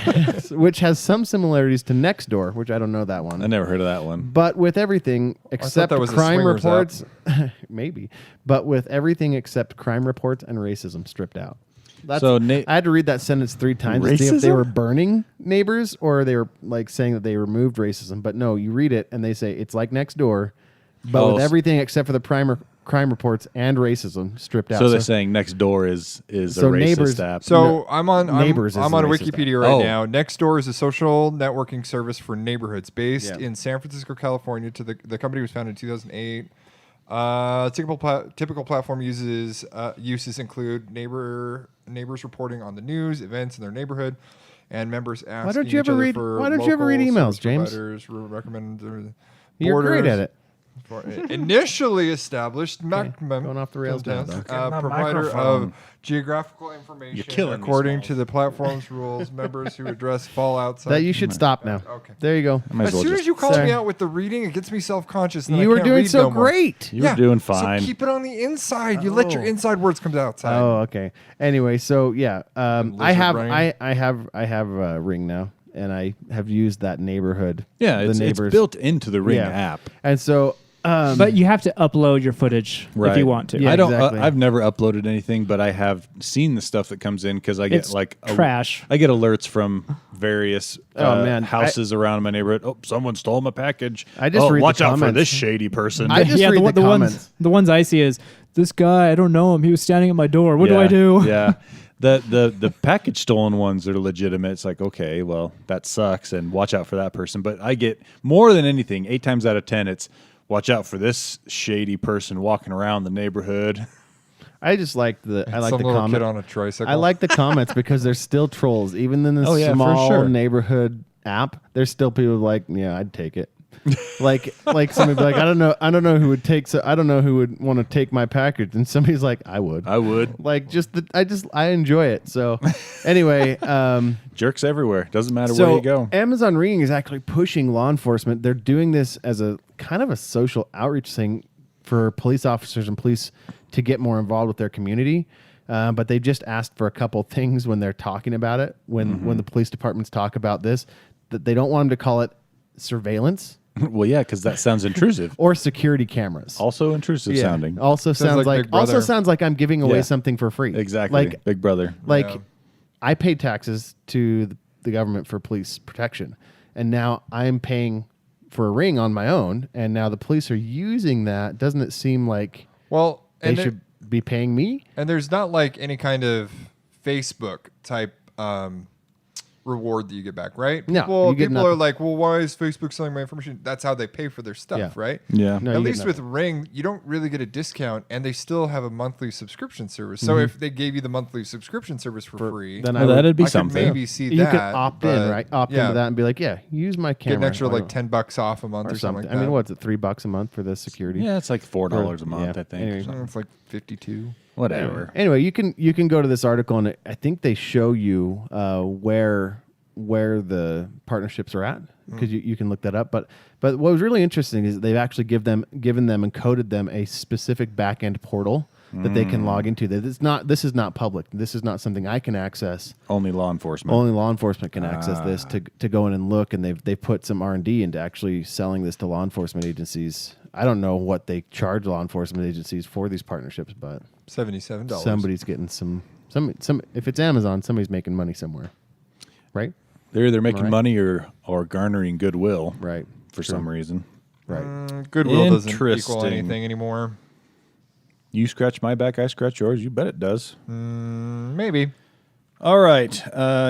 has some similarities to Nextdoor, which I don't know that one. I never heard of that one. But with everything except that was a crime swingers reports, maybe. But with everything except crime reports and racism stripped out. So I had to read that sentence 3 times to see if they Racism? were burning Neighbors or they were like saying that they removed racism. But no, you read it and they say it's like Nextdoor, but with everything except for the crime reports and racism stripped out. So they're saying next door is a So racist Neighbors- app. So I'm on Neighbors is I'm the on racist Wikipedia app. right Oh. now. Nextdoor is a social networking service for neighborhoods based Yeah. in San Francisco, California. The company was founded in 2008. Typical platform uses include neighbors reporting on the news, events in their neighborhood, and members asking don't you each ever other read- for why don't you ever read local emails, service James? providers, recommend You're great at it. Initially established going off the rails now, though. my provider microphone. of geographical information killing me, according Smalls. to the platform's rules. Members who address fall outside. That you should stop now. Okay. There you go. I might As as well soon just, as you call Sorry. me out with the reading, it gets me self-conscious. And You I were can't doing read so no more. great. you were doing fine. So keep it on the inside. You let your Oh. inside words come outside. Oh, okay. Anyway, so yeah, I lizard have brain. I have a Ring now, and I have used that neighborhood. yeah, the it's neighbors built into the Ring Yeah. app. and so But you have to upload your footage if Right. you want to. Yeah. I don't. exactly. I've never uploaded anything, but I have seen the stuff that comes in because I get It's like trash. I get alerts from various Oh, man. houses around my neighborhood. Oh, someone stole my package. I just read the watch out for comments. this shady person. I just yeah, read the comments. ones I see is this guy. I don't know him. He was standing at my door. What do I do? Yeah. The package stolen ones are legitimate. It's like, okay, well, that sucks, and watch out for that person. But I get more than anything, 8 times out of 10, it's watch out for this shady person walking around the neighborhood. I just like the Some little comment. kid on a tricycle. I like the comments because there's still trolls, even in this Oh, yeah, for small sure. neighborhood app. There's still people like, yeah, I'd take it. like somebody be like, I don't know who would take. So I don't know who would want to take my package, and somebody's like, I would. Like I enjoy it. So anyway, jerks everywhere. Doesn't matter where you go. Amazon Ring is actually pushing law enforcement. They're doing this as a kind of a social outreach thing for police officers and police to get more involved with their community. But they just asked for a couple things when they're talking about it. When the police departments talk about this, that they don't want them to call it surveillance. Well, yeah, because that sounds intrusive. Or security cameras. Also intrusive sounding. Also sounds like Big Brother. also sounds like I'm giving away Yeah. something for free. Exactly. Like Big Brother. like I pay taxes to the government for police protection, and now I'm paying for a ring on my own, and now the police are using that. Doesn't it seem like they should be paying me? And there's not like any kind of Facebook type reward that you get back, right? No, People, you get people are nothing. like, well, why is Facebook selling my information? That's how they pay for their stuff, Yeah. right? Yeah. No, At you get least with nothing. Ring, you don't really get a discount, and they still have a monthly subscription service. So if they gave you the monthly subscription service for free, Then Well, I that'd be I could something. maybe see you that. could opt in, but right? Opt yeah, into that and be like, yeah, use my camera. Get an extra Why like not? $10 off a month or or something something. like I mean, that. what's it? $3 a month for the security? Yeah, it's like $4 a month, yeah. I think. Anyway. or something. It's like 52. Whatever. Anyway, you can go to this article, and I think they show you where the partnerships are at, because you can look that up. But what was really interesting is they've actually given them and coded them a specific backend portal that they can log into. That this is not public. This is not something I can access. Only law enforcement. Only law enforcement can access this to go in and look, and they've put some R&D into actually selling this to law enforcement agencies. I don't know what they charge law enforcement agencies for these partnerships, but $77. somebody's getting some. If it's Amazon, somebody's making money somewhere, right? They're either making Right. money or garnering goodwill, Right. for True. some reason. Right. Goodwill doesn't equal Interesting. anything anymore. You scratch my back, I scratch yours. You bet it does. Maybe. All right,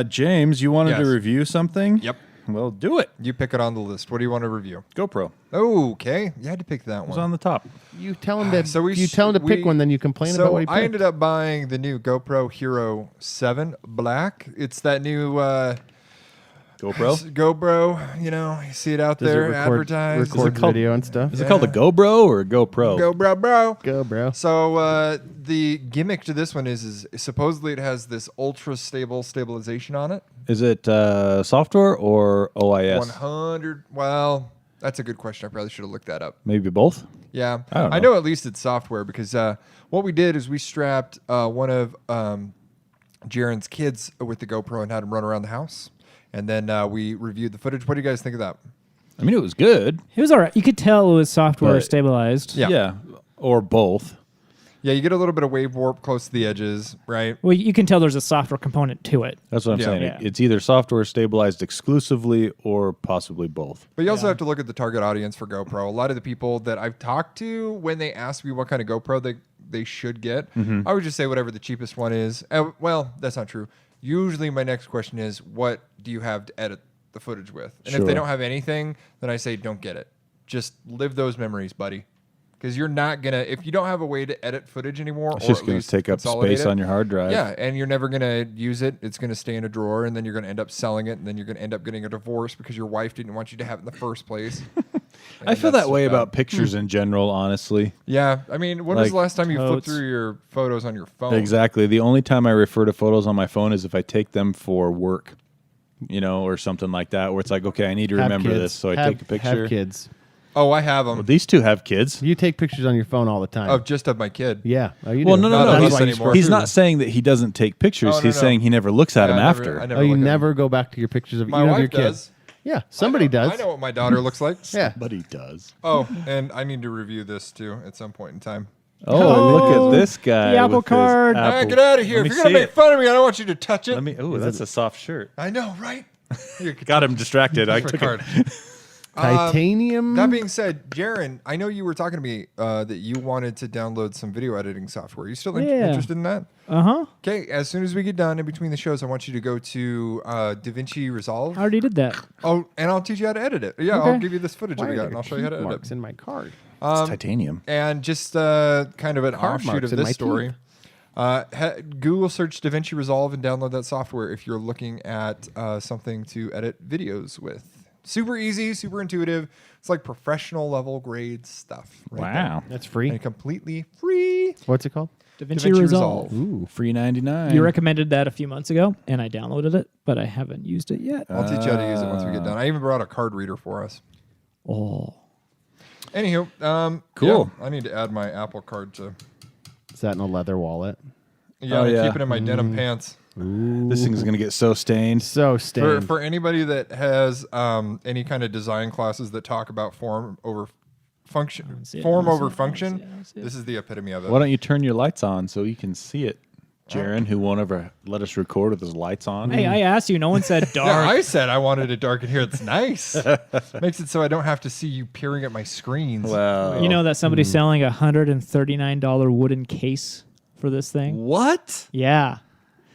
James, you wanted to Yes. review something? Yep. Well, do it. You pick it on the list. What do you want to review? GoPro. Okay. You had to pick that It was one. on the top. You tell him to. So you tell him to pick one, then you complain about what he picked. I ended up buying the new GoPro Hero 7 Black. It's that new GoPro? GoPro. You know, you see it out Does it there record advertised. called- video and stuff? Is it called a GoPro or a GoPro? GoPro, bro. Go, bro. So the gimmick to this one is supposedly it has this ultra stable stabilization on it. Is it software or OIS? 100. Well, that's a good question. I probably should have looked that up. Maybe both? Yeah, I don't I know. know at least it's software because what we did is we strapped one of Jarron's kids with the GoPro and had him run around the house, and then we reviewed the footage. What do you guys think of that? I mean, it was good. It was all right. You could tell it was software But- stabilized. Yeah. Or both. Yeah, you get a little bit of wave warp close to the edges, right? Well, you can tell there's a software component to it. That's what I'm Yeah. saying. Yeah. It's either software stabilized exclusively or possibly both. But you also have to look at the target audience for GoPro. A lot of the people that I've talked to, when they ask me what kind of GoPro they should get, I would just say whatever the cheapest one is. Well, that's not true. Usually my next question is, what do you have to edit the footage with? And if Sure. they don't have anything, then I say don't get it. Just live those memories, buddy. Because you're not going to, if you don't have a way to edit footage anymore, It's or just at going to least take up consolidate space it, on your hard drive. yeah, and you're never going to use it. It's going to stay in a drawer, and then you're going to end up selling it, and then you're going to end up getting a divorce because your wife didn't want you to have it in the first place. I And feel that's that way just bad. about pictures in general, honestly. Yeah, I mean, when was Like the last time you flipped totes. through your photos on your phone? Exactly. The only time I refer to photos on my phone is if I take them for work, or something like that, where it's like, okay, I need to Have remember kids. this, so I Have- take a picture. Have kids. Oh, I have them. Well, these two have kids. You take pictures on your phone all the time. Of my kid. Yeah. Oh, you Well, do. no, Not no, of no. us He's, anymore. he's not saying that he doesn't take pictures. Oh, no, he's no. saying he never looks at Yeah, them I after. never Oh, you look at never go back to your pictures of My even of wife your does. kids. Yeah, somebody does. I know what my daughter looks like. Yeah. But he does. Oh, and I need to review this too at some point in time. Oh, look at this guy. The Apple with his card. Ah, Apple. get out of here! Let If me you're gonna see make it. fun of me, I don't want you to touch it. Let me. Oh, that's a soft shirt. I know, right? Here, Got him distracted. I my took card. it. Titanium. That being said, Jarron, I know you were talking to me that you wanted to download some video editing software. Are you still Yeah. interested in that? Uh-huh. Okay, as soon as we get done in between the shows, I want you to go to DaVinci Resolve. I already did that. Oh, and I'll teach you how to edit it. Yeah, I'll Okay. give you this footage Why that we are got, there and I'll show you how to teeth edit marks it. in my card? It's titanium. And just kind of an Card offshoot marks of in this my story. teeth. Google search DaVinci Resolve and download that software if you're looking at something to edit videos with. Super easy, super intuitive. It's like professional level grade stuff. Right there. Wow. That's free. And completely free. What's it called? DaVinci DaVinci Resolve. Ooh. Free 99. You recommended that a few months ago, and I downloaded it, but I haven't used it yet. I'll teach you how to use it once we get done. I even brought a card reader for us. Oh. Anywho, Cool. yeah, I need to add my Apple Card to. Is that in a leather wallet? Yeah, Oh, I yeah. keep it in my denim pants. This thing's going to get so stained. So stained. For anybody that has any kind of design classes that talk about form over function, see it, form I don't over see it, I don't function, see it, I don't see it. this is the epitome of it. Why don't you turn your lights on so you can see it, Jarron, who won't ever let us record with his lights on? Hey, I asked you. No one said dark. Yeah, I said I wanted it dark in here. It's nice. Makes it so I don't have to see you peering at my screens. Well, You know that somebody's selling a $139 wooden case for this thing? what? Yeah.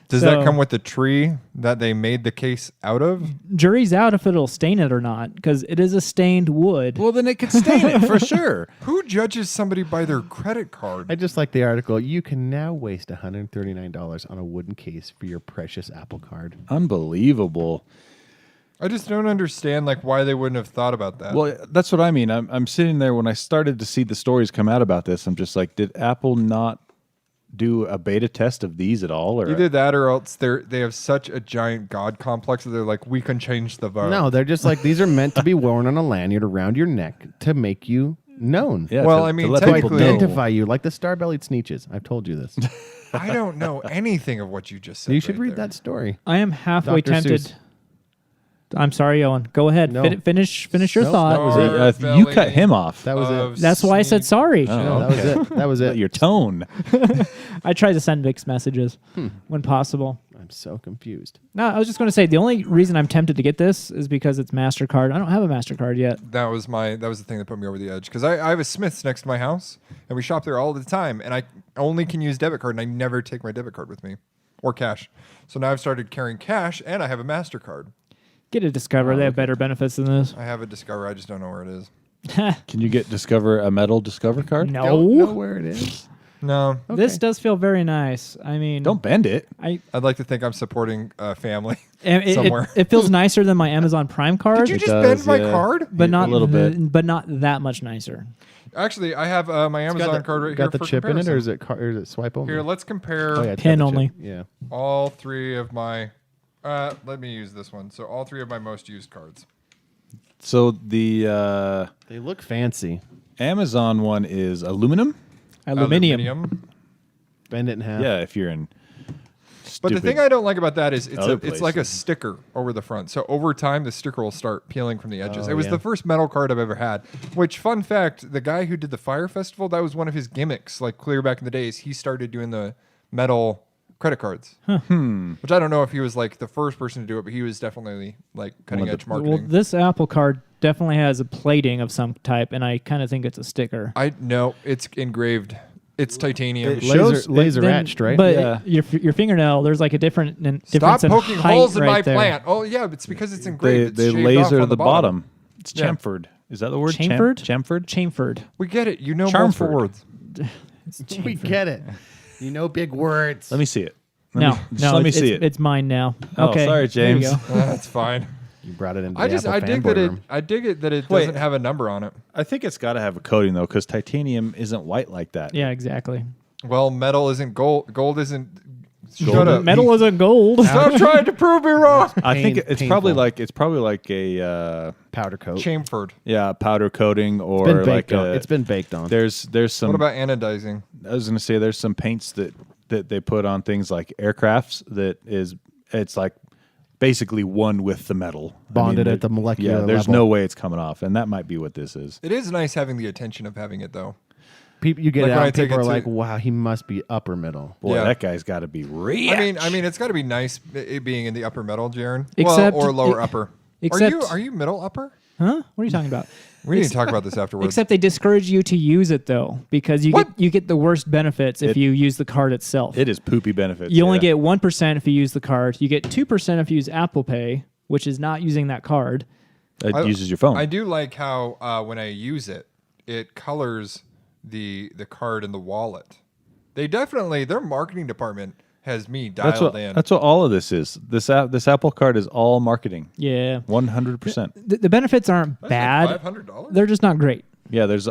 Does So- that come with the tree that they made the case out of? Jury's out if it'll stain it or not, because it is a stained wood. Well, then it could stain it for sure. Who judges somebody by their credit card? I just like the article. You can now waste $139 on a wooden case for your precious Apple Card. Unbelievable. I just don't understand like why they wouldn't have thought about that. Well, that's what I mean. I'm sitting there when I started to see the stories come out about this. I'm just like, did Apple not do a beta test of these at all? Or either that or else they have such a giant god complex that they're like, we can change the vote. No, they're just like, these are meant to be worn on a lanyard around your neck to make you known. Yeah, Well, to- I mean, to let To people technically- know. identify you like the star-bellied Sneetches. I've told you this. I don't know anything of what you just said. You should right read there. that story. I am halfway Dr. tempted. Seuss. I'm sorry, Owen. Go ahead. No. Finish your Nope, thought. that was it. Star You belly cut him off. That was of it. That's why I said sneak- sorry. Oh. No, that was it. That was it. Your tone. I try to send mixed messages when possible. I'm so confused. No, I was just going to say the only reason I'm tempted to get this is because it's MasterCard. I don't have a MasterCard yet. That was the thing that put me over the edge because I have a Smith's next to my house and we shop there all the time and I only can use debit card and I never take my debit card with me or cash. So now I've started carrying cash and I have a MasterCard. Get a Discover. They have better benefits than this. I have a Discover. I just don't know where it is. Can you get a metal Discover card? Don't know No. where it is. No, This does feel very nice. I mean, Don't bend it. I I'd like to think I'm supporting a family it, somewhere. it feels nicer than my Amazon Prime card, Did you It just does, bend my yeah. card? but a not little bit. but not that much nicer. Actually, I have my Amazon card right here. Got the for chip in it, or comparison. is it swipe only? Here, let's compare Oh, yeah, it's Pin got the only. chip. Yeah. all three of my. Let me use this one. So all three of my most used cards. So the They look fancy. Amazon one is aluminum. Aluminium. Bend it in half. Yeah, if you're in. But the stupid- thing I don't like about that is Other it's like a places. sticker over the front. So over time, the sticker will start peeling from the edges. Oh, It was yeah. the first metal card I've ever had. Which, fun fact, the guy who did the Fire Festival, that was one of his gimmicks. Like clear back in the days, he started doing the metal credit cards. Which I don't know if he was like the first person to do it, but he was definitely like cutting edge Well, marketing. this Apple card definitely has a plating of some type, and I kind of think it's a sticker. I know it's engraved. It's titanium. It shows- laser Then- etched, right? But Yeah. your fingernail, there's like a difference Stop in poking height holes in right my there. plant. Oh yeah, it's because it's They engraved. It's they shaved laser off on the bottom. It's Yeah. chamfered. Is that the word? Chamfered? Chamfered. Chamfered. We get it. You know multiple Charmford. words. we get it. You know big words. Let me see it. No, let me it's, see it. It's mine now. Oh, Okay, sorry, there you James. go. That's fine. You brought it into I the just Apple I dig fanboy that it room. I dig it that it Wait. doesn't have a number on it. I think it's got to have a coating though, because titanium isn't white like that. Yeah, exactly. Well, metal isn't gold. Gold isn't. Gold Shut up. Metal isn't gold. Stop trying to prove me wrong. I think Pain- it's probably painful. like a powder coat. Chamfered. powder coating or It's been like baked on. a, It's been baked on. there's some. What about anodizing? I was gonna say there's some paints that they put on things like aircrafts it's like basically one with the metal. Bonded there- at the molecular Yeah, there's level. no way it's coming off, and that might be what this is. It is nice having the attention of having it though. People, you get Like it when out, I take people it are to- like, wow, he must be upper middle. Boy, Yeah. that guy's got to be rich. I mean, it's got to be nice it being in the upper metal, Jarron. Except- or lower upper. except- are you middle upper? Huh? What are you talking about? We need to talk about this afterwards. Except they discourage you to use it though, because What? you get the worst benefits if It- you use the card itself. it is poopy benefits. You only yeah. get 1% if you use the card. You get 2% if you use Apple Pay, which is not using that card. It I- uses your phone. I do like how when I use it, it colors the card in the wallet. Their marketing department has me dialed in. That's what all of this is. This Apple Card is all marketing. Yeah. 100%. The benefits aren't bad. Like $500. They're just not great. Yeah, there's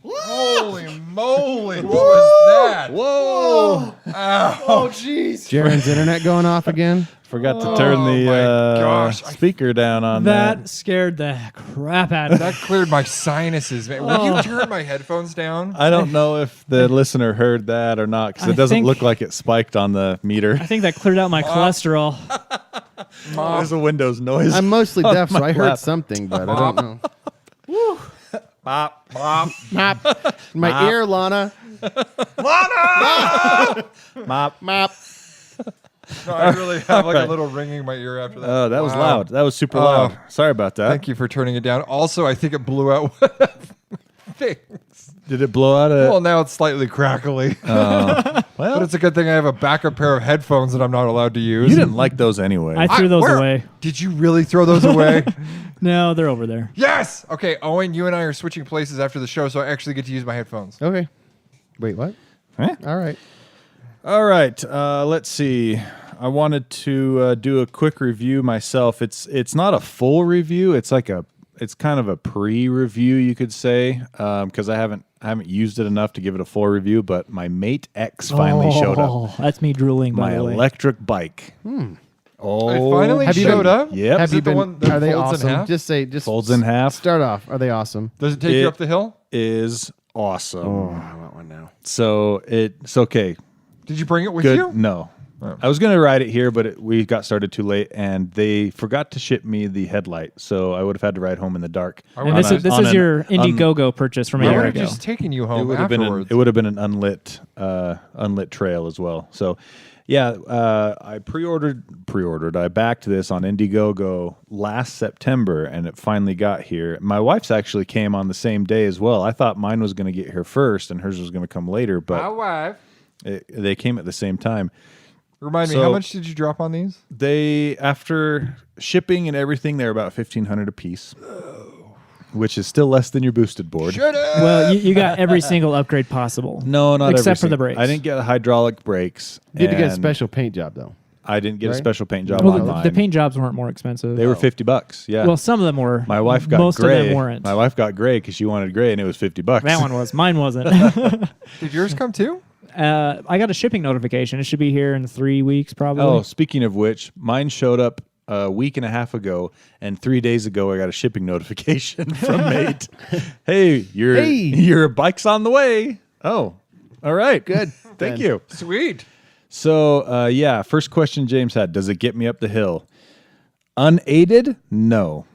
Holy moly! What was that? Whoa! Oh, jeez! Jarron's internet going off again. Forgot to turn the my gosh. speaker down on That scared the crap out of me. That cleared my sinuses, man. Will you turn my headphones down? I don't know if the listener heard that or not because it doesn't think- look like it spiked on the meter. I think that cleared out my cholesterol. There's a Windows noise. I'm mostly deaf, so my I heard lap. something, but I don't know. Bop, bop, Mop. My ear, Lana. mop. Mop. No, I really have like a little ringing in my ear after that. Oh, that was Wow. loud. That was super loud. Sorry about that. Thank you for turning it down. Also, I think it blew out things. Did it blow out a? Well, now it's slightly crackly. But Well, it's a good thing I have a backup pair of headphones that I'm not allowed to use. you didn't like those anyway. I threw those where- away. Did you really throw those away? No, they're over there. Yes. Okay, Owen, you and I are switching places after the show, so I actually get to use my headphones. Okay. Wait, what? Eh? All right. All right. Let's see. I wanted to do a quick review myself. It's not a full review. It's kind of a pre-review, you could say, because I haven't used it enough to give it a full review. But my Mate X finally showed up. Oh, that's me drooling, by My the way. electric bike. Oh, It finally Have you showed been- up. Yep. Have Is you it the been? one that Are they folds in awesome? half? Just Folds in half. Start off. Are they awesome? Does it take you up the hill? Is awesome. Oh, I want one now. So it's okay. Did you bring it with Good. you? No. Oh. I was going to ride it here, but we got started too late, and they forgot to ship me the headlight, so I would have had to ride home in the dark. And this is your Indiegogo purchase from a I year would have ago. just taken you It home would have been afterwards. an unlit trail as well. So, yeah, I pre-ordered. I backed this on Indiegogo last September, and it finally got here. My wife's actually came on the same day as well. I thought mine was going to get here first, and hers was going to come later, My but wife. they came at the same time. Remind me, So- how much did you drop on these? They, after shipping and everything, they're about $1,500 a piece, which is still less than your boosted board. Shut up. Well, you got every single upgrade possible. No, not Except for every the single- brakes. I didn't get hydraulic brakes. You had to get a and special paint job, though. I didn't get a right? special paint job Well, on the mine. paint jobs weren't more expensive. They were $50. Yeah. Well, some of them were. my wife got most gray. of them weren't. My wife got gray because she wanted gray, and it was $50. That one was. Mine wasn't. Did yours come too? I got a shipping notification. It should be here in 3 weeks, probably. Oh, speaking of which, mine showed up a week and a half ago, and 3 days ago I got a shipping notification from Mate. Hey, your bike's on the way. Oh, all right, good. Thank you. Sweet. So, yeah, first question James had, does it get me up the hill? Unaided? No.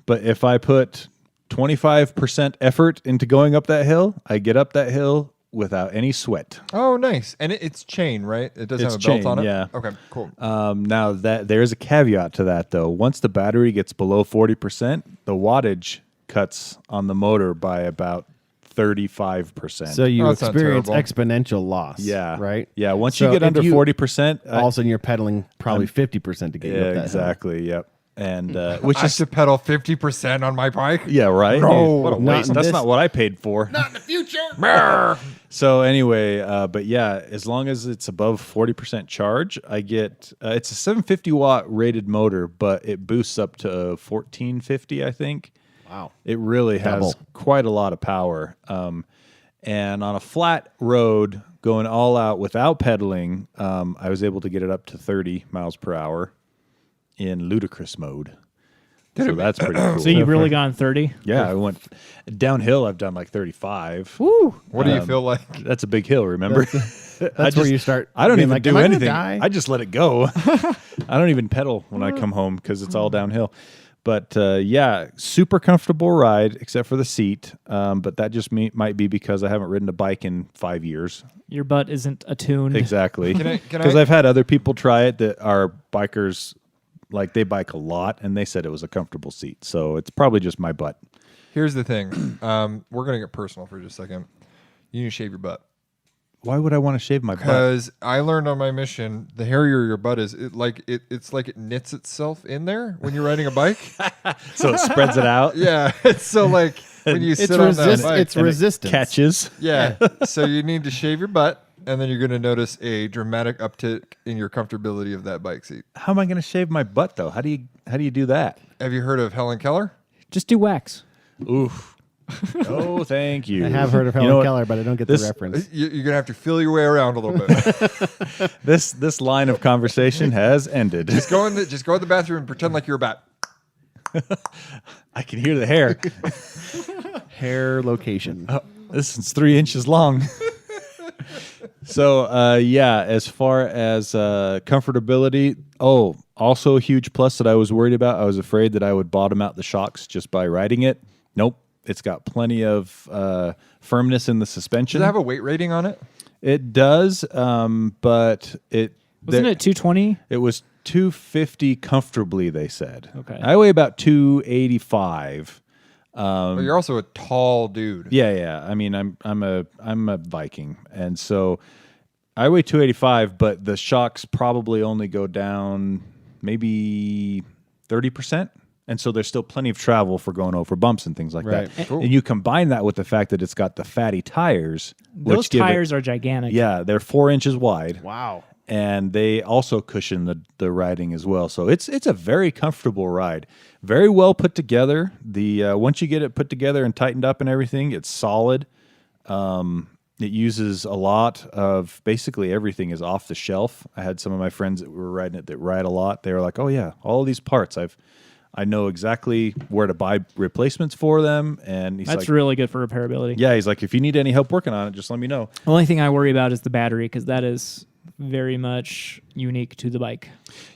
But if I put 25% effort into going up that hill, I get up that hill without any sweat. Oh, nice. And it's chain, right? It does It's have a belt chain, on it? yeah. Okay, cool. Now, there's a caveat to that, though. Once the battery gets below 40%, the wattage cuts on the motor by about 35%. So you Oh, that's not experience terrible. exponential loss. yeah. Right? Yeah, once So you get if under you- 40%, All of a sudden you're pedaling probably 50% to get you up that hill. exactly, yep. And which I have is to pedal 50% on my bike? yeah, right. No, what a not waste. in That's this- not what I paid for. Not in the future. So anyway, but yeah, as long as it's above 40% charge, I get it's a 750 watt rated motor, but it boosts up to 1450, I think. Wow. It really has Double. quite a lot of power. And on a flat road going all out without pedaling, I was able to get it up to 30 miles per hour in ludicrous mode. So that's pretty cool. So you've really gone 30? Yeah, I went downhill. I've done like 35. Woo. What do you feel like? That's a big hill, remember? That's where you start I don't being even like, do "Am I gonna anything. die?" I just let it go. I don't even pedal when I come home because it's all downhill. But yeah, super comfortable ride except for the seat. But that just might be because I haven't ridden a bike in 5 years. Your butt isn't attuned. Exactly. Can Because I- I've had other people try it that are bikers, like they bike a lot, and they said it was a comfortable seat. So it's probably just my butt. Here's the thing. We're going to get personal for just a second. You need to shave your butt. Why would I want to shave my butt? Because I learned on my mission, the hairier your butt is, it's like it knits itself in there when you're riding a bike. So it spreads it out. Yeah. So like when you It's sit on that bike. it's and it resistance. catches. Yeah. So you need to shave your butt and then you're going to notice a dramatic uptick in your comfortability of that bike seat. How am I going to shave my butt though? How do you do that? Have you heard of Helen Keller? Just do wax. Oof. Oh, thank you. I have heard of You Helen know what? Keller, but I don't get This- the reference. You're going to have to feel your way around a little bit. This line of conversation has ended. just go in the bathroom and pretend like you're a bat. I can hear the hair. Hair location. This is 3 inches long. So, yeah, as far as comfortability, also a huge plus that I was worried about. I was afraid that I would bottom out the shocks just by riding it. Nope. It's got plenty of firmness in the suspension. Does it have a weight rating on it? It does, but Wasn't it 220? It was 250 comfortably, they said. Okay. I weigh about 285. But you're also a tall dude. Yeah. I mean, I'm a Viking, and so I weigh 285, but the shocks probably only go down maybe 30%. And so there's still plenty of travel for going over bumps and things like Right. that. Cool. And you combine that with the fact that it's got the fatty tires. Those which give it- tires are gigantic. yeah, they're 4 inches wide. Wow. And they also cushion the riding as well. So it's a very comfortable ride. Very well put together. The once you get it put together and tightened up and everything, it's solid. It uses a lot of basically everything is off the shelf. I had some of my friends that were riding it that ride a lot. They were like, "Oh yeah, all these parts I know exactly where to buy replacements for them." And he's That's like, really good for repairability. "Yeah, he's like, if you need any help working on it, just let me know." The only thing I worry about is the battery because that is very much unique to the bike.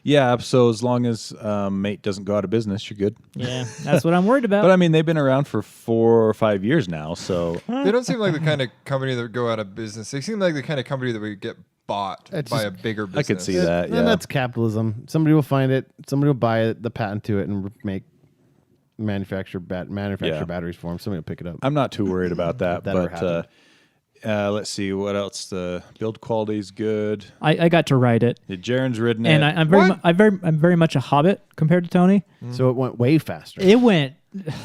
Yeah, so as long as Mate doesn't go out of business, you're good. Yeah, that's what I'm worried about. But I mean, they've been around for 4 or 5 years now, so They don't seem like the kind of company that would go out of business. They seem like the kind of company that would get bought It's by just- a bigger I business. could see that. And Yeah, that's capitalism. Somebody will find it. Somebody will buy it, the patent to it, and manufacture Yeah. batteries for them. Somebody will pick it up. I'm not too worried about that. That ever but happened. let's see what else. The build quality is good. I got to ride it, The Jarron's ridden and it. I'm very much a hobbit compared to Tony. So it went way faster. It went.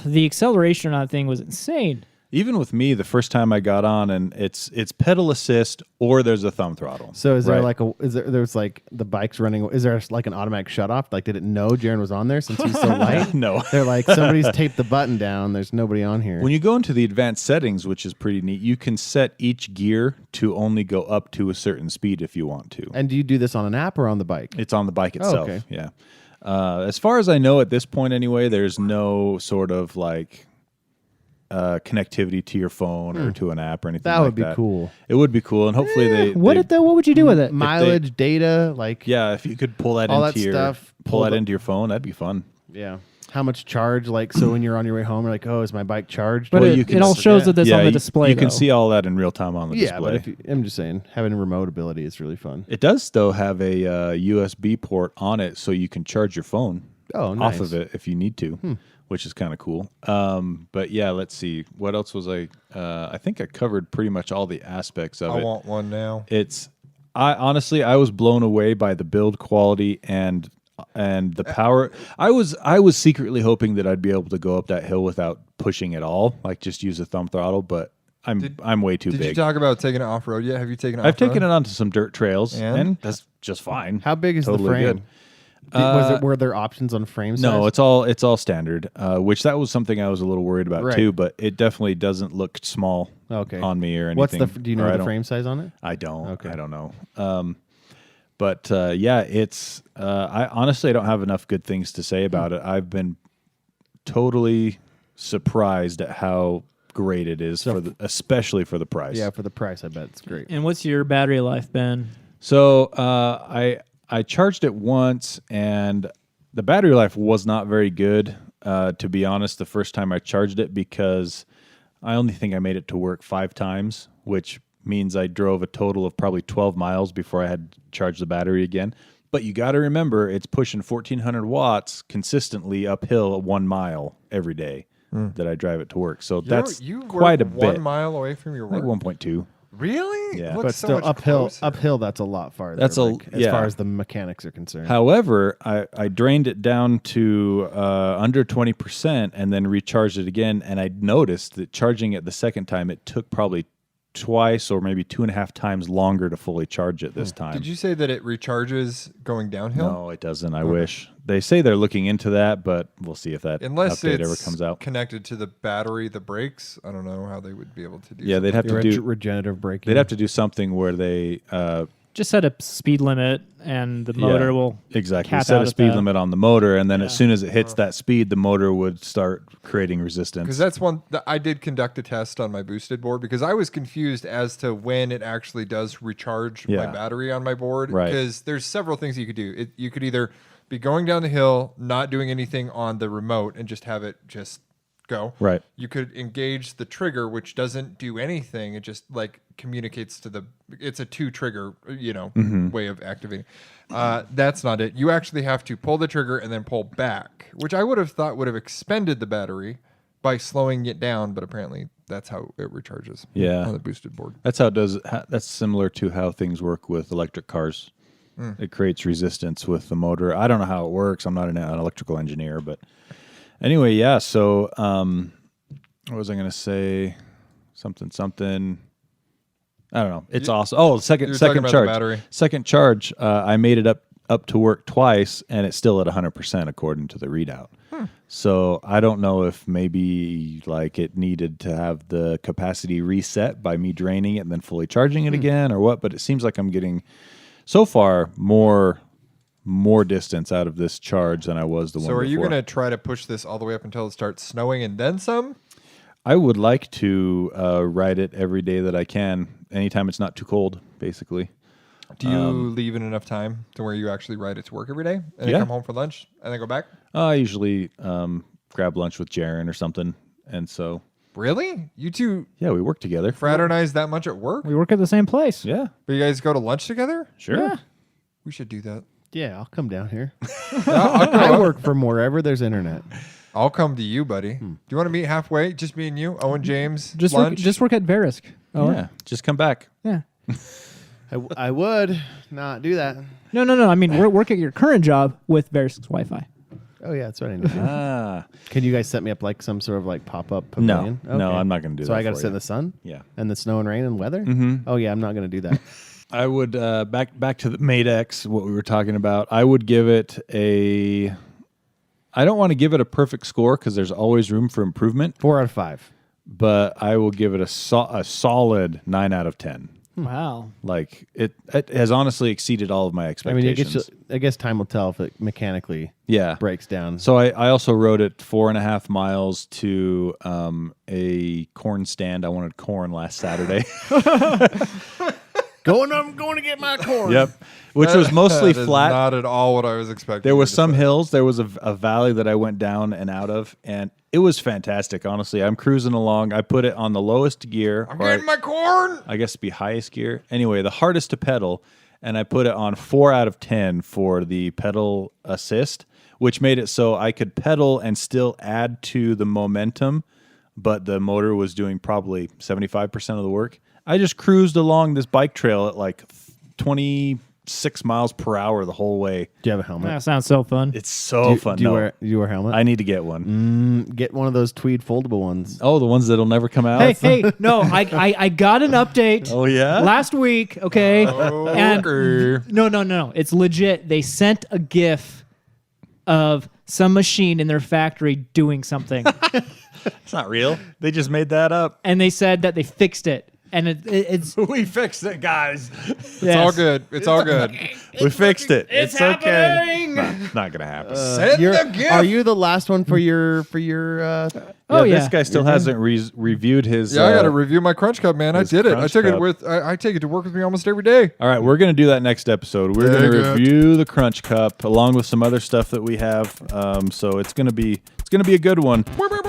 The acceleration on that thing was insane. Even with me, the first time I got on, and it's pedal assist or there's a thumb throttle. So is there Right. there's like the bike's running? Is there like an automatic shut off? Like, did it know Jarron was on there since he's so light? No. They're like, somebody's taped the button down. There's nobody on here. When you go into the advanced settings, which is pretty neat, you can set each gear to only go up to a certain speed if you want to. And do you do this on an app or on the bike? It's on the bike itself. okay. Yeah. As far as I know at this point anyway, there's no sort of like connectivity to your phone or to an app or anything That like would be that. cool. It would be cool. And hopefully What would you do with it? Mileage, data, like yeah, if you could pull that all into that your stuff, pull that pulled up- into your phone, that'd be fun. yeah. How much charge? Like, so when you're on your way home, you're like, oh, is my bike charged? But Well, it, you can it all s- shows that it's on the display. You can though. see all that in real time on the yeah, display. but I'm just saying, having remote ability is really fun. It does though have a USB port on it, so you can charge your phone Oh, nice. off of it if you need to, which is kind of cool. But yeah, let's see. What else was I think I covered pretty much all the aspects of I it. want one now. I honestly was blown away by the build quality and the power. I was secretly hoping that I'd be able to go up that hill without pushing at all, like just use a thumb throttle, but I'm way too Did you big. talk about taking it off road yet? Have you taken it? I've off-road? taken it onto some dirt trails, And? and that's just fine. How big is Totally the frame? good. Were there options on frame size? No, it's all standard. Which that was something I was a little worried about Right. too. But it definitely doesn't look small Okay. on me or anything. What's the? Do you know or I the don't- frame size on it? I don't. Okay. I don't know. But yeah, it's. I honestly don't have enough good things to say about it. I've been totally surprised at how great it is especially for the price. Yeah, for the price, I bet it's great. And what's your battery life been? So I charged it once, and the battery life was not very good. To be honest, the first time I charged it, because I only think I made it to work 5 times, which means I drove a total of probably 12 miles before I had to charge the battery again. But you got to remember, it's pushing 1,400 watts consistently uphill 1 mile every day that I drive it to work. So that's you quite a work bit. 1 mile away from your Like work. 1.2. Really? Yeah. Looks But so still, much uphill, closer. uphill, that's a lot farther. That's as yeah. far as the mechanics are concerned. However, I drained it down to under 20% and then recharged it again. And I noticed that charging it the second time, it took probably twice or maybe 2.5 times longer to fully charge it this time. Did you say that it recharges going downhill? No, it doesn't. I wish. They say they're looking into that, but we'll see if that Unless update it's ever comes out. connected to the battery, the brakes. I don't know how they would be able to do. Yeah, they'd have to do. regenerative braking. They'd have to do something where they Just set a speed limit, and the motor will exactly cap set out a at speed that. limit on the motor, and then as soon as it hits that speed, the motor would start creating resistance. Because that's one that I did conduct a test on my boosted board because I was confused as to when it actually does recharge my Yeah. battery on my board. Right. Because there's several things you could do. You could either be going down the hill, not doing anything on the remote, and just have it just go. Right. You could engage the trigger, which doesn't do anything. It just like communicates to it's a 2 trigger, way of activating. That's not it. You actually have to pull the trigger and then pull back, which I would have thought would have expended the battery by slowing it down, but apparently that's how it recharges. Yeah. On the boosted board. That's how it does. That's similar to how things work with electric cars. It creates resistance with the motor. I don't know how it works. I'm not an electrical engineer, but anyway, yeah. So, what was I going to say? Something. I don't know. It's awesome. Oh, You're second talking about the charge. battery. Second charge. I made it up to work twice, and it's still at 100% according to the readout. So I don't know if maybe like it needed to have the capacity reset by me draining it and then fully charging it again, or what. But it seems like I'm getting so far more distance out of this charge than I was the one So before. are you going to try to push this all the way up until it starts snowing and then some? I would like to ride it every day that I can, anytime it's not too cold, basically. Do you leave in enough time to where you actually ride it to work every day and then Yeah. come home for lunch and then go back? I usually grab lunch with Jarron or something, and so Really? You two yeah, we work together. fraternize that much at work? We work at the same place. Yeah, But you guys go to lunch together? sure. Yeah. We should do that. Yeah, I'll come down here. I'll, I work from wherever there's internet. I'll come to you, buddy. Do you want to meet halfway? Just me and you, Owen, James, Just work, lunch? just work at Verisk. Oh Yeah, just come back. yeah. I would not do that. No. I mean, work at your current job with Verisk's Wi-Fi. Oh yeah, that's what I need to do. Ah, Can you guys set me up like some sort of like pop-up no, pavilion? no, I'm not going to do So that. I got to for sit in you. the sun Yeah, and the snow and rain and weather? Mhm. Oh yeah, I'm not going to do that. I would back to the Mate X. What we were talking about. I would give it a. I don't want to give it a perfect score because there's always room for improvement. 4 out of 5. But I will give it a solid 9 out of 10. Wow. Like it has honestly exceeded all of my I expectations. mean, I guess time will tell if it mechanically yeah. breaks down. So I also rode it 4.5 miles to a corn stand. I wanted corn last Saturday. I'm going to get my corn. Yep. Which was mostly That is flat. Not at all what I was expecting. There you was to some say. hills. There was a valley that I went down and out of, and it was fantastic. Honestly, I'm cruising along. I put it on the lowest gear. I'm or getting my corn. I guess it'd be highest gear. Anyway, the hardest to pedal, and I put it on 4 out of 10 for the pedal assist, which made it so I could pedal and still add to the momentum, but the motor was doing probably 75% of the work. I just cruised along this bike trail at like 26 miles per hour the whole way. Do you have a helmet? That sounds so fun. It's so fun. Do you, No, wear a helmet? I need to get one. Get one of those tweed foldable ones. Oh, the ones that'll never come out? Hey, no, I got an update. Oh, yeah? Last week, okay? And Okay. no. It's legit. They sent a GIF of some machine in their factory doing something. It's not real. They just made that up. And they said that they fixed it. And it's We fixed it, guys. It's all good. It's all good. We fixed it. It's okay. happening. Nah, it's not gonna happen. Send the gift. Are you the last one for your Oh, yeah. This guy still hasn't reviewed his. Yeah, I got to review my Crunch Cup, man. I his did it. I Crunch took it Cup. with. I take it to work with me almost every day. All right, we're gonna do that next episode. We're gonna Very good. review the Crunch Cup along with some other stuff that we have. So it's gonna be a good one.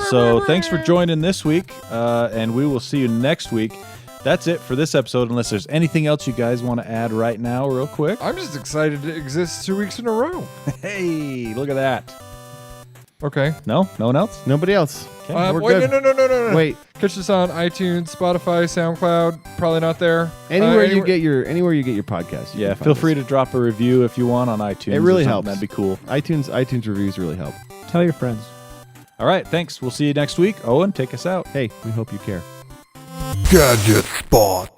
So thanks for joining this week, and we will see you next week. That's it for this episode. Unless there's anything else you guys want to add right now, real quick. I'm just excited to exist 2 weeks in a row. Hey, look at that. Okay. No one else. Nobody else? We're Wait, good. no. Wait, Catch us on iTunes, Spotify, SoundCloud. Probably not there. anywhere you get your podcast. you Yeah, can find feel us. free to drop a review if you want on iTunes. It really or something. helps. That'd be cool. iTunes reviews really help. Tell your friends. All right, thanks. We'll see you next week. Owen, take us out. Hey, we hope you care. Gadget Spot.